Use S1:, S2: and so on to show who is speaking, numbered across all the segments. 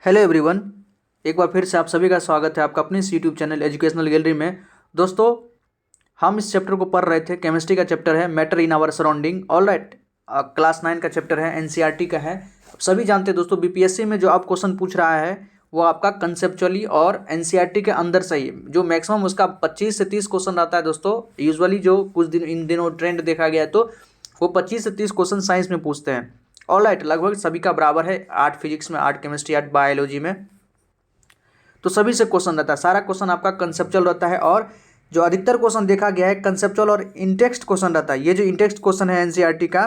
S1: Hello everyone, एक बार फिर से आप सभी का स्वागत है आपका अपने इस यूट्यूब चैनल एजुकेशनल गैलरी में। दोस्तों, हम इस चैप्टर को पढ़ रहे थे। केमिस्ट्री का चैप्टर है matter in our surrounding. All right, class 9 का चैप्टर है, एनसीईआरटी का है। सभी जानते हैं दोस्तों, बीपीएससी में जो आप क्वेश्चन पूछ रहा है वो आपका कंसेप्चुअली और एनसीईआरटी के अंदर से ही जो मैक्सिमम उसका 25 से 30 क्वेश्चन आता है दोस्तों। यूजुअली जो कुछ दिन इन दिनों ट्रेंड देखा गया है तो वो 25 से 30 क्वेश्चन साइंस में पूछते हैं। ऑल राइट, लगभग सभी का बराबर है, 8 फिजिक्स में, 8 केमिस्ट्री, 8 बायोलॉजी में, तो सभी से क्वेश्चन रहता है। सारा क्वेश्चन आपका कंसेप्चुअल रहता है और जो अधिकतर क्वेश्चन देखा गया है कंसेप्चुअल और इंटेक्स्ट क्वेश्चन रहता है। ये जो इंटेक्स्ट क्वेश्चन है एनसीईआरटी का,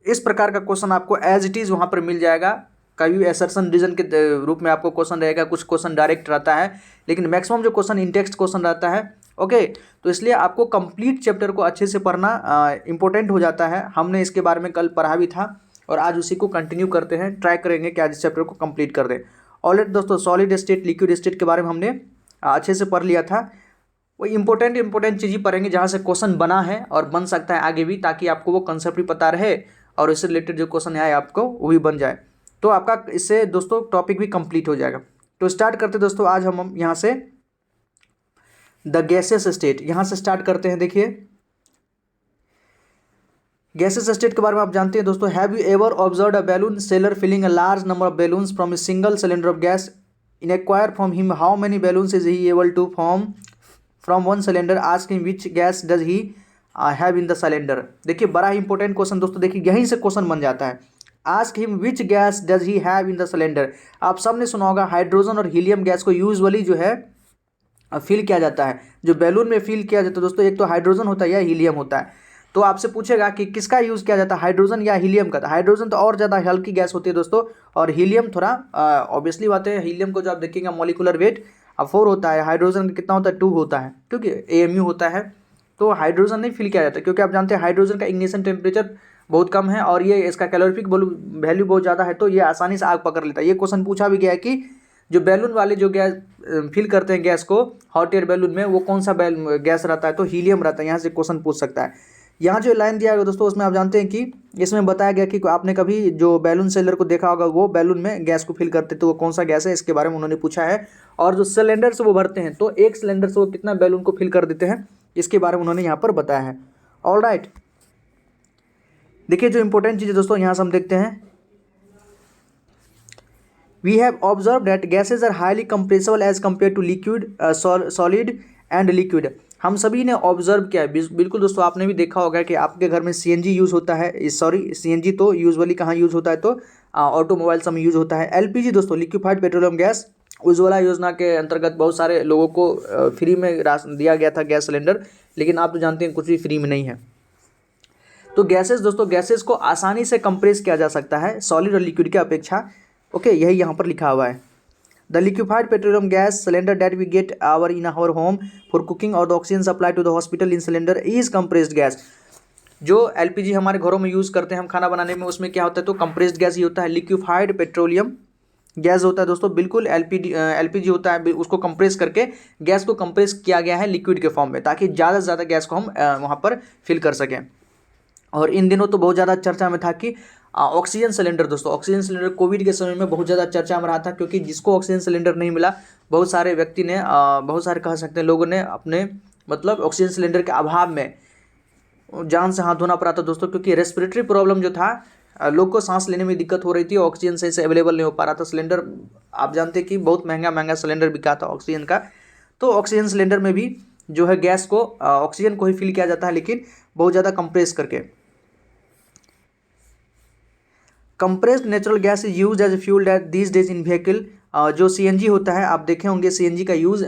S1: इस प्रकार का क्वेश्चन आपको एज इट इज़ वहाँ पर मिल जाएगा। कभी असर्शन रीजन के रूप में आपको क्वेश्चन रहेगा, कुछ क्वेश्चन डायरेक्ट रहता है, लेकिन मैक्सिमम जो क्वेश्चन इंटेक्स्ट क्वेश्चन रहता है। ओके, तो इसलिए आपको कंप्लीट चैप्टर को अच्छे से पढ़ना इंपॉर्टेंट हो जाता है। हमने इसके बारे में कल पढ़ा भी था और आज उसी को कंटिन्यू करते हैं। ट्राई करेंगे कि आज इस चैप्टर को कंप्लीट कर दें। ऑलरेडी दोस्तों सॉलिड स्टेट, लिक्विड स्टेट के बारे में हमने अच्छे से पढ़ लिया था। वो इंपॉर्टेंट चीज़ ही पढ़ेंगे जहाँ से क्वेश्चन बना है और बन सकता है आगे भी, ताकि आपको वो कंसेप्ट भी पता रहे और इससे रिलेटेड जो क्वेश्चन आए आपको वो भी बन जाए, तो आपका इससे दोस्तों टॉपिक भी कंप्लीट हो जाएगा। तो स्टार्ट करते दोस्तों, आज हम यहाँ से द गैसेस स्टेट यहाँ से स्टार्ट करते हैं। देखिए, गैसेस स्टेट के बारे में आप जानते हैं दोस्तों। Have you ever observe a balloon seller filling a large number of balloons from a single cylinder of gas? Inquire from him how many balloons is he able to form from one cylinder. Ask him which gas does he have in the cylinder. देखिए, बड़ा ही important question दोस्तों। देखिए, यहीं से question बन जाता है। Ask him which gas does he have in the cylinder. आप सबने सुना होगा हाइड्रोजन और हीलियम गैस को यूजुअली जो है फिल किया जाता है। जो बैलून में फिल किया जाता है दोस्तों, एक तो हाइड्रोजन होता है या हीलियम होता है। तो आपसे पूछेगा कि किसका यूज़ किया जाता है, हाइड्रोजन या हीलियम का। तो हाइड्रोजन तो और ज़्यादा हल्की गैस होती है दोस्तों, और हीलियम थोड़ा ऑब्वियसली बात है। हीलियम को जो आप देखेंगे मॉलिक्यूलर वेट 4 होता है, हाइड्रोजन का कितना होता है, 2 होता है, ठीक है, AMU होता है। तो हाइड्रोजन नहीं फिल किया जाता क्योंकि आप जानते हैं हाइड्रोजन का इग्निशन टेम्परेचर बहुत कम है और ये इसका कैलोरीफिक वैल्यू बहुत ज़्यादा है, तो ये आसानी से आग पकड़ लेता है। ये क्वेश्चन पूछा भी गया है कि जो बैलून वाले जो गैस फिल करते हैं गैस को हॉट एयर बैलून में, वो कौन सा गैस रहता है, तो हीलियम रहता है। यहाँ से क्वेश्चन पूछ सकता है। यहाँ जो लाइन दिया गया दोस्तों, उसमें आप जानते हैं कि इसमें बताया गया कि आपने कभी जो बैलून सेलर को देखा होगा, वो बैलून में गैस को फिल करते तो वो कौन सा गैस है, इसके बारे में उन्होंने पूछा है। और जो सिलेंडर से वो भरते हैं, तो एक सिलेंडर से वो कितना बैलून को फिल कर देते हैं, इसके बारे में उन्होंने यहाँ पर बताया है। ऑल राइट, देखिए जो इंपॉर्टेंट चीज़ है दोस्तों, यहाँ से हम देखते हैं। We have observed that gases are highly compressible as compared to liquid, solid and liquid. हम सभी ने ऑब्जर्व किया है, बिल्कुल दोस्तों। आपने भी देखा होगा कि आपके घर में CNG यूज़ होता है। सॉरी, CNG तो यूजुअली कहाँ यूज़ होता है, तो ऑटोमोबाइल्स में यूज़ होता है। LPG दोस्तों, लिक्विफाइड पेट्रोलियम गैस, उज्ज्वला योजना के अंतर्गत बहुत सारे लोगों को फ्री में राशन दिया गया था गैस सिलेंडर, लेकिन आप तो जानते हैं कुछ भी फ्री में नहीं है। तो गैसेस दोस्तों, गैसेस को आसानी से कंप्रेस किया जा सकता है सॉलिड और लिक्विड की अपेक्षा। ओके, यही यहाँ पर लिखा हुआ है। The liquefied petroleum gas cylinder that we get our in our home for cooking और the oxygen supply to the hospital in cylinder is compressed gas. जो LPG हमारे घरों में यूज़ करते हैं हम खाना बनाने में, उसमें क्या होता है, तो कंप्रेस्ड गैस ही होता है। लिक्विफाइड पेट्रोलियम गैस होता है दोस्तों, बिल्कुल LPG होता है, उसको कंप्रेस करके गैस को कंप्रेस किया गया है लिक्विड के फॉर्म में, ताकि ज़्यादा से ज़्यादा गैस को हम वहाँ पर फिल कर सकें। और इन दिनों तो बहुत ज़्यादा चर्चा में था कि ऑक्सीजन सिलेंडर दोस्तों, ऑक्सीजन सिलेंडर कोविड के समय में बहुत ज़्यादा चर्चा में रहा था, क्योंकि जिसको ऑक्सीजन सिलेंडर नहीं मिला, बहुत सारे व्यक्ति ने बहुत सारे कह सकते हैं लोगों ने अपने मतलब ऑक्सीजन सिलेंडर के अभाव में जान से हाथ धोना पड़ा था दोस्तों, क्योंकि रेस्पिरेटरी प्रॉब्लम जो था, लोग को सांस लेने में दिक्कत हो रही थी, ऑक्सीजन सही से अवेलेबल नहीं हो पा रहा था। सिलेंडर आप जानते हैं कि बहुत महंगा सिलेंडर बिका था ऑक्सीजन का। तो ऑक्सीजन सिलेंडर में भी जो है गैस को ऑक्सीजन को ही फिल किया जाता है, लेकिन बहुत ज़्यादा कंप्रेस करके। Compressed natural gas is use as fuel that these days in vehicle. जो CNG होता है, आप देखे होंगे CNG का यूज़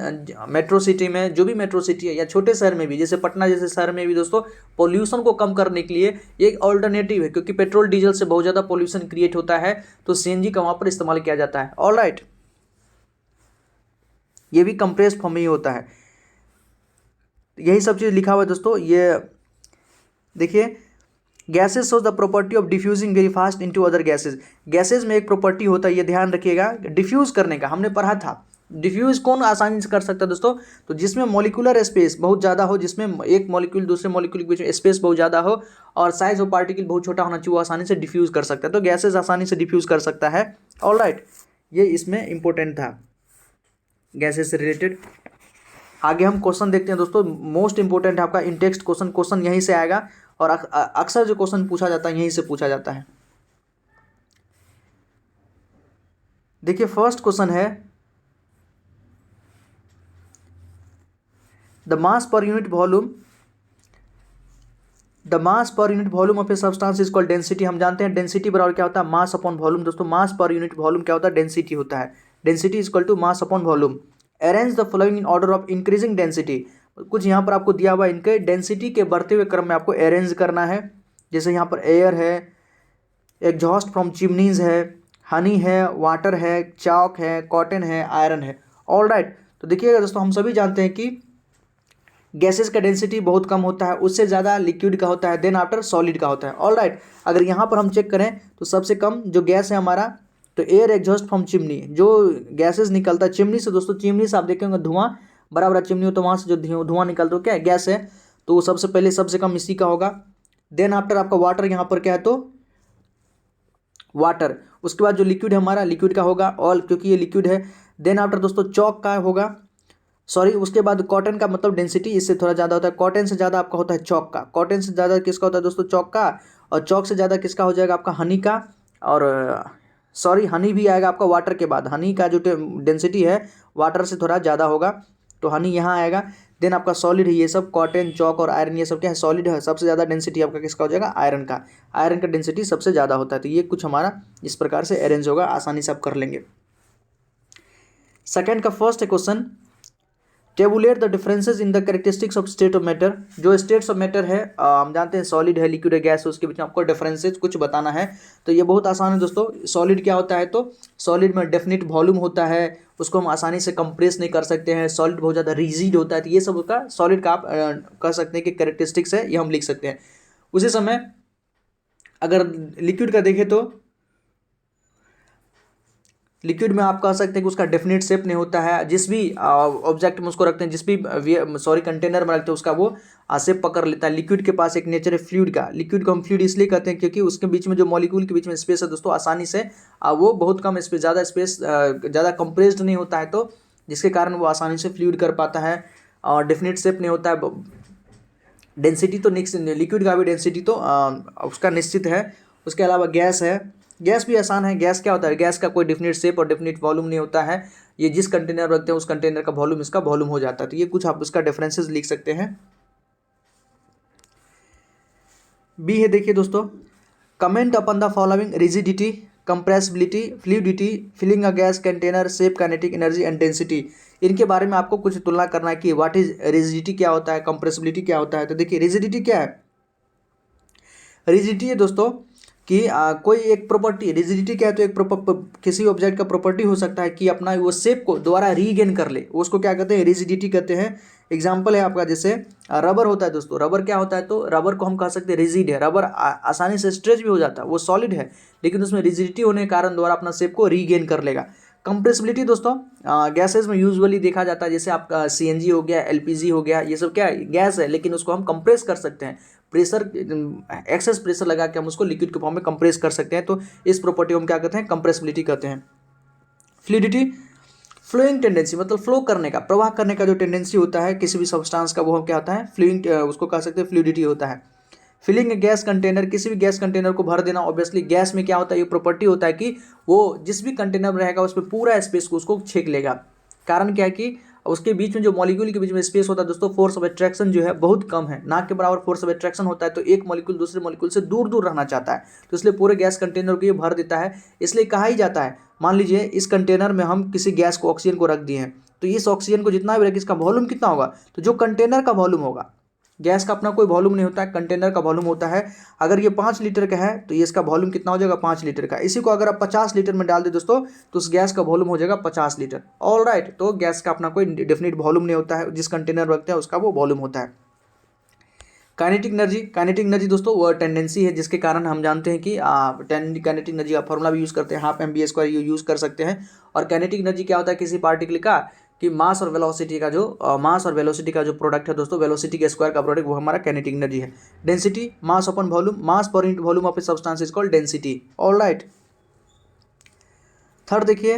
S1: मेट्रो सिटी में, जो भी मेट्रो सिटी है या छोटे शहर में भी, जैसे पटना जैसे शहर में भी दोस्तों, पोल्यूशन को कम करने के लिए एक ऑल्टरनेटिव है, क्योंकि पेट्रोल डीजल से बहुत ज़्यादा पोल्यूशन क्रिएट होता है, तो CNG का वहाँ पर इस्तेमाल किया जाता है। ऑल राइट, ये भी कंप्रेस्ड फॉर्म में ही होता है। यही सब चीज़ लिखा हुआ है दोस्तों। ये देखिए, gases shows the property of diffusing very fast into other gases. Gases में एक प्रॉपर्टी होता है, ये ध्यान रखिएगा, डिफ्यूज करने का। हमने पढ़ा था डिफ्यूज कौन आसानी से कर सकता है दोस्तों, तो जिसमें मॉलिक्यूलर स्पेस बहुत ज़्यादा हो, जिसमें एक मॉलिक्यूल दूसरे मॉलिक्यूल के बीच में स्पेस बहुत ज़्यादा हो और साइज ऑफ पार्टिकल बहुत छोटा होना चाहिए, वो आसानी से डिफ्यूज कर सकता है। तो गैसेज आसानी से डिफ्यूज कर सकता है। ऑल राइट, ये इसमें इम्पोर्टेंट था गैसेस से रिलेटेड। आगे हम क्वेश्चन देखते हैं दोस्तों, मोस्ट इंपोर्टेंट है आपका इन टेक्स्ट क्वेश्चन। क्वेश्चन यहीं से आएगा और अक्सर जो क्वेश्चन पूछा जाता है यहीं से पूछा जाता है। देखिए फर्स्ट क्वेश्चन है, the mass per unit volume of a substance is called density. हम जानते हैं डेंसिटी बराबर क्या होता है, मास अपॉन वॉल्यूम। दोस्तों मास पर यूनिट वॉल्यूम क्या होता है, डेंसिटी होता है। Density is equal to mass upon volume. Arrange the following in order of increasing density. कुछ यहाँ पर आपको दिया हुआ, इनके डेंसिटी के बढ़ते हुए क्रम में आपको अरेंज करना है। जैसे यहाँ पर एयर है, एग्जॉस्ट फ्रॉम चिमनीज है, हनी है, वाटर है, चॉक है, कॉटन है, आयरन है। All right. तो देखिएगा दोस्तों, हम सभी जानते हैं कि गैसेस का डेंसिटी बहुत कम होता है, उससे ज़्यादा लिक्विड का होता है, देन आफ्टर सॉलिड का होता है। All right. अगर यहाँ पर हम चेक करें तो सबसे कम जो गैस है हमारा, तो एयर एग्जॉस्ट फ्रॉम चिमनी, जो गैसेस निकलता है चिमनी से। दोस्तों चिमनी से आप देखेंगे धुआं बड़ा चिमनी हो, तो वहाँ से जो धुआं निकलता है क्या गैस है, तो वो सबसे पहले सबसे कम इसी का होगा। देन आफ्टर आपका वाटर, यहाँ पर क्या है तो वाटर। उसके बाद जो लिक्विड है हमारा, लिक्विड का होगा ऑल, क्योंकि ये लिक्विड है। देन आफ्टर दोस्तों चॉक का होगा, सॉरी उसके बाद कॉटन का, मतलब डेंसिटी इससे थोड़ा ज़्यादा होता है। कॉटन से ज़्यादा आपका होता है चॉक का। कॉटन से ज़्यादा किसका होता है दोस्तों, चॉक का। और चॉक से ज़्यादा किसका हो जाएगा आपका, हनी का। और सॉरी हनी भी आएगा आपका वाटर के बाद। हनी का जो डेंसिटी है वाटर से थोड़ा ज़्यादा होगा, तो हनी यहाँ आएगा। देन आपका सॉलिड है, ये सब कॉटन, चॉक और आयरन ये सब क्या है, सॉलिड है। सबसे ज़्यादा डेंसिटी आपका किसका हो जाएगा, आयरन का। आयरन का डेंसिटी सबसे ज़्यादा होता है। तो ये कुछ हमारा इस प्रकार से अरेंज होगा, आसानी से आप कर लेंगे। सेकेंड का first question, tablet the differences in the characteristics of state of matter. जो स्टेट्स ऑफ मैटर है, हम जानते हैं सॉलिड है, लिक्विड है, गैस है, उसके बीच में आपको डिफरेंसेस कुछ बताना है। तो ये बहुत आसान है दोस्तों। सॉलिड क्या होता है, तो सॉलिड में डेफिनिट वॉल्यूम होता है, उसको हम आसानी से कंप्रेस नहीं कर सकते हैं। सॉलिड बहुत ज़्यादा रिजिड होता है। तो ये सब उसका सॉलिड का आप कह सकते हैं कि कैरेक्टरिस्टिक्स है, ये हम लिख सकते हैं। उसी समय अगर लिक्विड का देखें तो लिक्विड में आप कह सकते हैं कि उसका डेफिनेट शेप नहीं होता है। जिस भी ऑब्जेक्ट में उसको रखते हैं, जिस भी कंटेनर में रखते हैं, उसका वो शेप पकड़ लेता है। लिक्विड के पास एक नेचर है फ्लूइड का। लिक्विड को हम फ्लूइड इसलिए कहते हैं क्योंकि उसके बीच में जो मॉलिक्यूल के बीच में स्पेस है दोस्तों, आसानी से वो बहुत कम स्पेस, ज़्यादा कंप्रेस्ड नहीं होता है, तो जिसके कारण वो आसानी से फ्लूइड कर पाता है। और डेफिनेट शेप नहीं होता है। डेंसिटी तो लिक्विड का भी डेंसिटी तो उसका निश्चित है। उसके अलावा गैस है, गैस भी आसान है। गैस क्या होता है, गैस का कोई डेफिनेट शेप और डेफिनेट वॉल्यूम नहीं होता है। ये जिस कंटेनर रखते हैं उस कंटेनर का वॉल्यूम इसका वॉल्यूम हो जाता है। तो ये कुछ आप उसका डिफरेंसेस लिख सकते हैं। बी है, देखिए दोस्तों, comment upon the following rigidity, compressibility, fluidity, filling a gas container, shape, kinetic energy and density. इनके बारे में आपको कुछ तुलना करना है कि व्हाट इज रिजिडिटी क्या होता है, कंप्रेसिबिलिटी क्या होता है। तो देखिए रिजिडिटी क्या है, रिजिडिटी है दोस्तों कि कोई एक प्रॉपर्टी, रिजिडिटी क्या है तो एक किसी ऑब्जेक्ट का प्रॉपर्टी हो सकता है कि अपना वो शेप को दोबारा रीगेन कर ले, उसको क्या कहते हैं, रिजिडिटी कहते हैं। एग्जाम्पल है आपका जैसे रबर होता है दोस्तों। रबर क्या होता है, तो रबर को हम कह सकते हैं रिजिड है। रबर आसानी से स्ट्रेच भी हो जाता है, वो सॉलिड है, लेकिन उसमें रिजिडिटी होने के कारण दोबारा अपना शेप को रीगेन कर लेगा। कंप्रेसिबिलिटी दोस्तों गैसेज में यूजुअली देखा जाता है, जैसे आपका सीएनजी हो गया, एलपीजी हो गया, ये सब क्या है, गैस है, लेकिन उसको हम कंप्रेस कर सकते हैं। प्रेशर, एक्सेस प्रेशर लगा के हम उसको लिक्विड के फॉर्म में कंप्रेस कर सकते हैं। तो इस प्रॉपर्टी को हम क्या कहते हैं, कंप्रेसिबिलिटी कहते हैं। फ्लूइडिटी, फ्लोइंग टेंडेंसी, मतलब फ्लो करने का, प्रवाह करने का जो टेंडेंसी होता है किसी भी सब्सटेंस का, वो हम क्या होता है, फ्लूइंग, उसको कह सकते हैं फ्लूइडिटी होता है। फिलिंग गैस कंटेनर, किसी भी गैस कंटेनर को भर देना। ऑब्वियसली गैस में क्या होता है, ये प्रॉपर्टी होता है कि वो जिस भी कंटेनर में रहेगा उसमें पूरा स्पेस को उसको छेक लेगा। कारण क्या है कि उसके बीच में जो मॉलिक्यूल के बीच में स्पेस होता है दोस्तों, फोर्स ऑफ अट्रैक्शन जो है बहुत कम है, ना के बराबर फोर्स ऑफ अट्रैक्शन होता है। तो एक मॉलिक्यूल दूसरे मॉलिक्यूल से दूर दूर रहना चाहता है, तो इसलिए पूरे गैस कंटेनर को ये भर देता है। इसलिए कहा ही जाता है, मान लीजिए इस कंटेनर में हम किसी गैस को, ऑक्सीजन को रख दिए हैं, तो इस ऑक्सीजन को जितना भी रखें, इसका वॉल्यूम कितना होगा, तो जो कंटेनर का वॉल्यूम होगा, गैस का अपना कोई वॉल्यूम नहीं होता है, कंटेनर का वॉल्यूम होता है। अगर ये 5 लीटर का है तो ये इसका वॉल्यूम कितना हो जाएगा, 5 लीटर का। इसी को अगर आप 50 लीटर में डाल दे दोस्तों, तो उस गैस का वॉल्यूम हो जाएगा 50 लीटर। All right. तो गैस का अपना कोई डेफिनेट वॉल्यूम नहीं होता है, जिस कंटेनर रखते हैं उसका वो वॉल्यूम होता है। काइनेटिक एनर्जी, काइनेटिक एनर्जी दोस्तों वो टेंडेंसी है जिसके कारण हम जानते हैं कि काइनेटिक एनर्जी का फॉर्मूला भी यूज़ करते हैं, हाफ mv² यूज़ कर सकते हैं। और काइनेटिक एनर्जी क्या होता है, किसी पार्टिकल का कि मास और वेलोसिटी का जो प्रोडक्ट है दोस्तों, वेलोसिटी के स्क्वायर का प्रोडक्ट, वो हमारा काइनेटिक एनर्जी है। Density, mass upon volume, mass per unit volume of a substance is called density. All right. Third देखिए,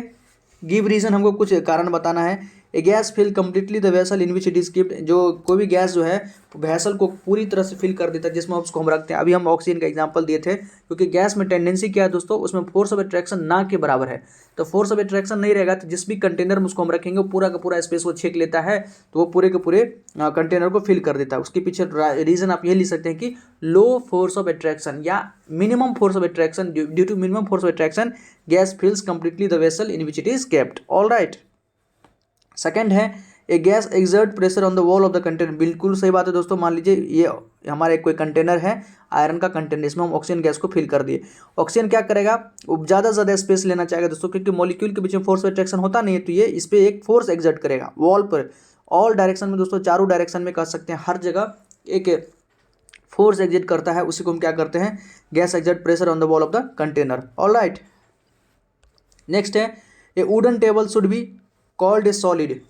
S1: गिव रीजन, हमको कुछ कारण बताना है। A gas fill completely the vessel in which it is keeped, जो कोई भी गैस जो है वेसल को पूरी तरह से फिल कर देता है जिसमें उसको हम रखते हैं। अभी हम ऑक्सीजन का एग्जांपल दिए थे, क्योंकि गैस में टेंडेंसी क्या है दोस्तों, उसमें फोर्स ऑफ अट्रैक्शन ना के बराबर है। तो फोर्स ऑफ अट्रैक्शन नहीं रहेगा तो जिस भी कंटेनर में उसको हम रखेंगे वो पूरा का पूरा स्पेस को छेक लेता है, तो वो पूरे के पूरे कंटेनर को फिल कर देता है। उसके पीछे रीजन आप ये लिख सकते हैं कि लो फोर्स ऑफ अट्रैक्शन या minimum force of attraction, due to minimum force of attraction gas fills completely the vessel in which it is kept. All right. Second है a gas exert pressure on the wall of the container. बिल्कुल सही बात है दोस्तों। मान लीजिए ये हमारा एक कोई कंटेनर है, आयरन का कंटेनर, इसमें हम ऑक्सीजन गैस को फिल कर दिए। ऑक्सीजन क्या करेगा, वो ज़्यादा से ज़्यादा स्पेस लेना चाहेगा दोस्तों, क्योंकि मॉलिक्यूल के बीच में फोर्स ऑफ अट्रैक्शन होता नहीं है, तो ये इस पर एक फोर्स एक्सर्ट करेगा वॉल पर, ऑल डायरेक्शन में दोस्तों, चारों डायरेक्शन में कह सकते हैं, हर जगह एक फोर्स एक्सर्ट करता है। उसी को हम क्या करते हैं, gas exert pressure on the wall of the container. All right. Next है a wooden table should be called a solid.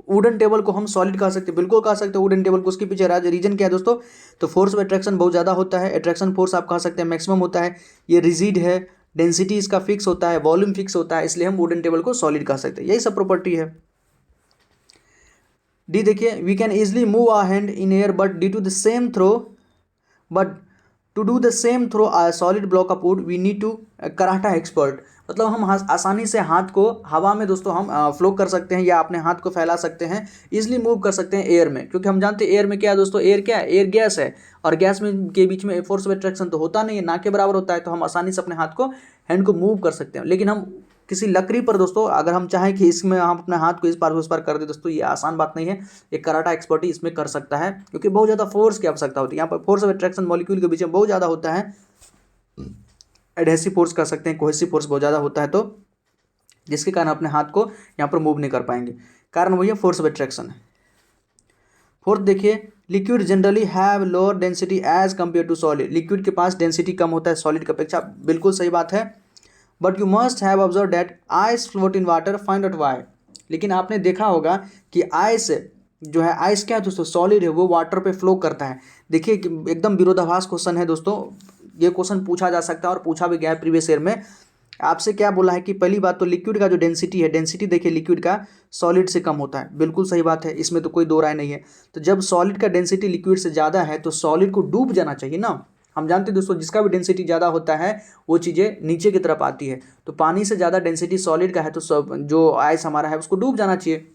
S1: Wooden table को हम सॉलिड कह सकते हैं, बिल्कुल कह सकते हैं वुडन टेबल को। उसके पीछे रीजन क्या है दोस्तों, तो फोर्स ऑफ अट्रैक्शन बहुत ज़्यादा होता है, अट्रैक्शन फोर्स आप कह सकते हैं मैक्सिमम होता है, ये रिजिड है, डेंसिटी इसका फिक्स होता है, वॉल्यूम फिक्स होता है, इसलिए हम वुडन टेबल को सॉलिड कह सकते हैं। यही सब प्रॉपर्टी है। डी देखिए, we can easily move our hand in air but due to the same throw but to do the same throw a solid block of wood we need to karate expert. मतलब हम आसानी से हाथ को हवा में दोस्तों हम फ्लो कर सकते हैं या अपने हाथ को फैला सकते हैं, इजीली मूव कर सकते हैं एयर में, क्योंकि हम जानते हैं एयर में क्या है दोस्तों, एयर क्या है, एयर गैस है, और गैस में के बीच में फोर्स ऑफ अट्रैक्शन तो होता नहीं है, ना के बराबर होता है, तो हम आसानी से अपने हाथ को, हैंड को मूव कर सकते हैं। लेकिन हम किसी लकड़ी पर दोस्तों अगर हम चाहें कि इसमें हम अपने हाथ को इस पार उस पार कर दे दोस्तों, ये आसान बात नहीं है। एक कराटा एक्सपर्ट ही इसमें कर सकता है, क्योंकि बहुत ज़्यादा फोर्स की आवश्यकता होती है। यहाँ पर फोर्स ऑफ अट्रैक्शन मॉलिक्यूल के बीच में बहुत ज़्यादा होता है, एडहेसिव फोर्स कर सकते हैं, कोहेसिव फोर्स बहुत ज़्यादा होता है, तो जिसके कारण अपने हाथ को यहाँ पर मूव नहीं कर पाएंगे। कारण वही है फोर्स ऑफ अट्रैक्शन है। फोर्थ देखिए, liquid generally have lower density as compare to solid. Liquid के पास डेंसिटी कम होता है सॉलिड की अपेक्षा, बिल्कुल सही बात है। But you must have observe that ice float in water, find out why. लेकिन आपने देखा होगा कि आइस जो है, आइस क्या है दोस्तों, सॉलिड है, वो वाटर पे फ्लो करता है। देखिए एकदम विरोधाभास क्वेश्चन है दोस्तों, ये क्वेश्चन पूछा जा सकता है और पूछा भी गया है प्रीवियस ईयर में। आपसे क्या बोला है कि पहली बात तो लिक्विड का जो डेंसिटी है, डेंसिटी देखिए लिक्विड का सॉलिड से कम होता है, बिल्कुल सही बात है, इसमें तो कोई दो राय नहीं है। तो जब सॉलिड का डेंसिटी लिक्विड से ज़्यादा है तो सॉलिड को डूब जाना चाहिए ना। हम जानते हैं दोस्तों, जिसका भी डेंसिटी ज़्यादा होता है वो चीज़ें नीचे की तरफ आती है, तो पानी से ज़्यादा डेंसिटी सॉलिड का है तो जो आइस हमारा है उसको डूब जाना चाहिए।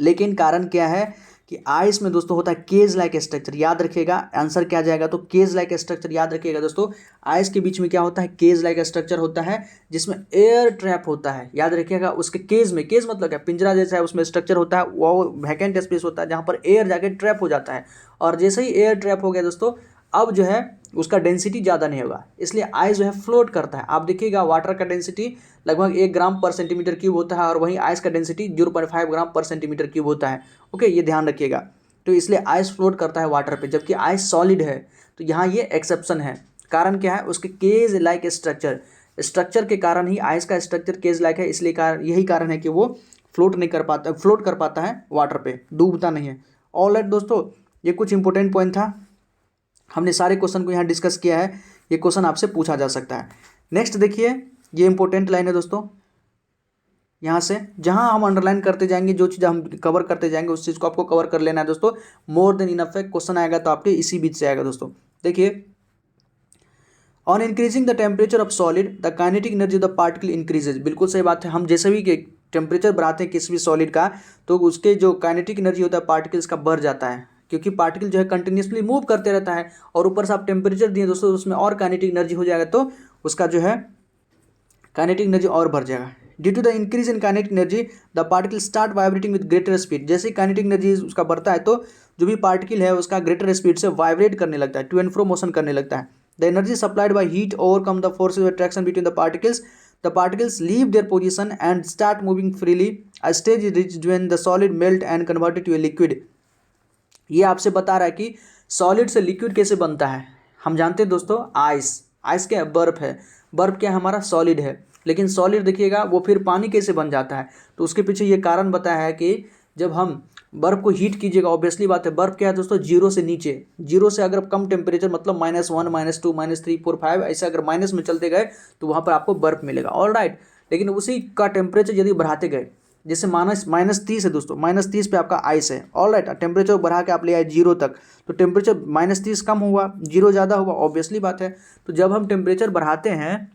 S1: लेकिन कारण क्या है कि आइस में दोस्तों होता है केज लाइक स्ट्रक्चर, याद रखिएगा, आंसर क्या जाएगा तो केज लाइक स्ट्रक्चर, याद रखिएगा दोस्तों। आइस के बीच में क्या होता है, केज लाइक स्ट्रक्चर होता है, जिसमें एयर ट्रैप होता है, याद रखिएगा। उसके केज में, केज मतलब क्या, पिंजरा जैसा है, उसमें स्ट्रक्चर होता है, वो वैकेंट स्पेस होता है जहाँ पर एयर जाके ट्रैप हो जाता है। और जैसे ही एयर ट्रैप हो गया दोस्तों, अब जो है उसका डेंसिटी ज़्यादा नहीं होगा, इसलिए आइस जो है फ्लोट करता है। आप देखिएगा वाटर का डेंसिटी लगभग 1 ग्राम पर सेंटीमीटर क्यूब होता है, और वहीं आइस का डेंसिटी 0.5 ग्राम पर सेंटीमीटर क्यूब होता है। ओके, ये ध्यान रखिएगा। तो इसलिए आइस फ्लोट करता है वाटर पे, जबकि आइस सॉलिड है। तो यहाँ ये एक्सेप्शन है। कारण क्या है, उसके केज लाइक स्ट्रक्चर के कारण ही आइस का स्ट्रक्चर केज लाइक है, इसलिए यही कारण है कि वो फ्लोट कर पाता है वाटर पे, डूबता नहीं है। ऑल राइट दोस्तों, ये कुछ इंपॉर्टेंट पॉइंट था, हमने सारे क्वेश्चन को यहाँ डिस्कस किया है। ये क्वेश्चन आपसे पूछा जा सकता है। नेक्स्ट देखिए, ये इंपॉर्टेंट लाइन है दोस्तों, यहाँ से जहाँ हम अंडरलाइन करते जाएंगे, जो चीज़ हम कवर करते जाएंगे उस चीज़ को आपको कवर कर लेना है दोस्तों। मोर देन इनफ है, क्वेश्चन आएगा तो आपके इसी बीच से आएगा दोस्तों। देखिए, on increasing the temperature of solid the kinetic energy of the particle increases. बिल्कुल सही बात है। हम जैसे भी टेम्परेचर बढ़ाते हैं किसी भी सॉलिड का, तो उसके जो काइनेटिक एनर्जी होता है पार्टिकल्स का बढ़ जाता है, क्योंकि पार्टिकल जो है कंटिन्यूसली मूव करते रहता है, और ऊपर से आप टेम्परेचर दिए दोस्तों, उसमें और काइनेटिक एनर्जी हो जाएगा, तो उसका जो है काइनेटिक एनर्जी और बढ़ जाएगा। Due to the increase in kinetic energy the particle start vibrating with greater speed. जैसे ही काइनेटिक एनर्जी उसका बढ़ता है तो जो भी पार्टिकल है उसका ग्रेटर स्पीड से वाइब्रेट करने लगता है, टू एंड फ्रो मोशन करने लगता है। The energy supplied by heat overcome the forces of attraction between the particles. The particles leave their position and start moving freely. A stage is reached when the solid melt and converted to a liquid. ये आपसे बता रहा है कि solid से liquid कैसे बनता है। हम जानते हैं दोस्तों, आइस क्या है, बर्फ है। बर्फ क्या है, हमारा सॉलिड है। लेकिन सॉलिड देखिएगा वो फिर पानी कैसे बन जाता है, तो उसके पीछे ये कारण बताया है कि जब हम बर्फ को हीट कीजिएगा, ऑब्वियसली बात है, बर्फ क्या है दोस्तों, जीरो से नीचे, जीरो से अगर कम टेम्परेचर मतलब -1 -2 -3 4 5 ऐसे अगर माइनस में चलते गए तो वहाँ पर आपको बर्फ मिलेगा। All right. लेकिन उसी का टेम्परेचर यदि बढ़ाते गए, जैसे -30 है दोस्तों, -30 पे आपका आइस है, ऑलराइट, टेम्परेचर बढ़ा के आप ले आए 0 तक, तो टेम्परेचर -30 कम हुआ, 0 ज़्यादा हुआ, ऑब्वियसली बात है। तो जब हम टेम्परेचर बढ़ाते हैं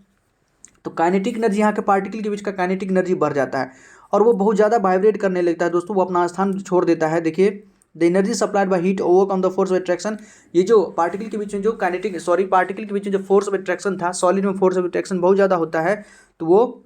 S1: तो काइनेटिक एनर्जी, यहाँ के पार्टिकल के बीच का काइनेटिक एनर्जी बढ़ जाता है और वो बहुत ज़्यादा वाइब्रेट करने लगता है दोस्तों, वो अपना स्थान छोड़ देता है। देखिए, the energy supplied by heat overcome the force of attraction. ये जो पार्टिकल के बीच में जो पार्टिकल के बीच में जो फोर्स ऑफ अट्रैक्शन था, सॉलिड में फोर्स ऑफ अट्रैक्शन बहुत ज़्यादा होता है, तो वो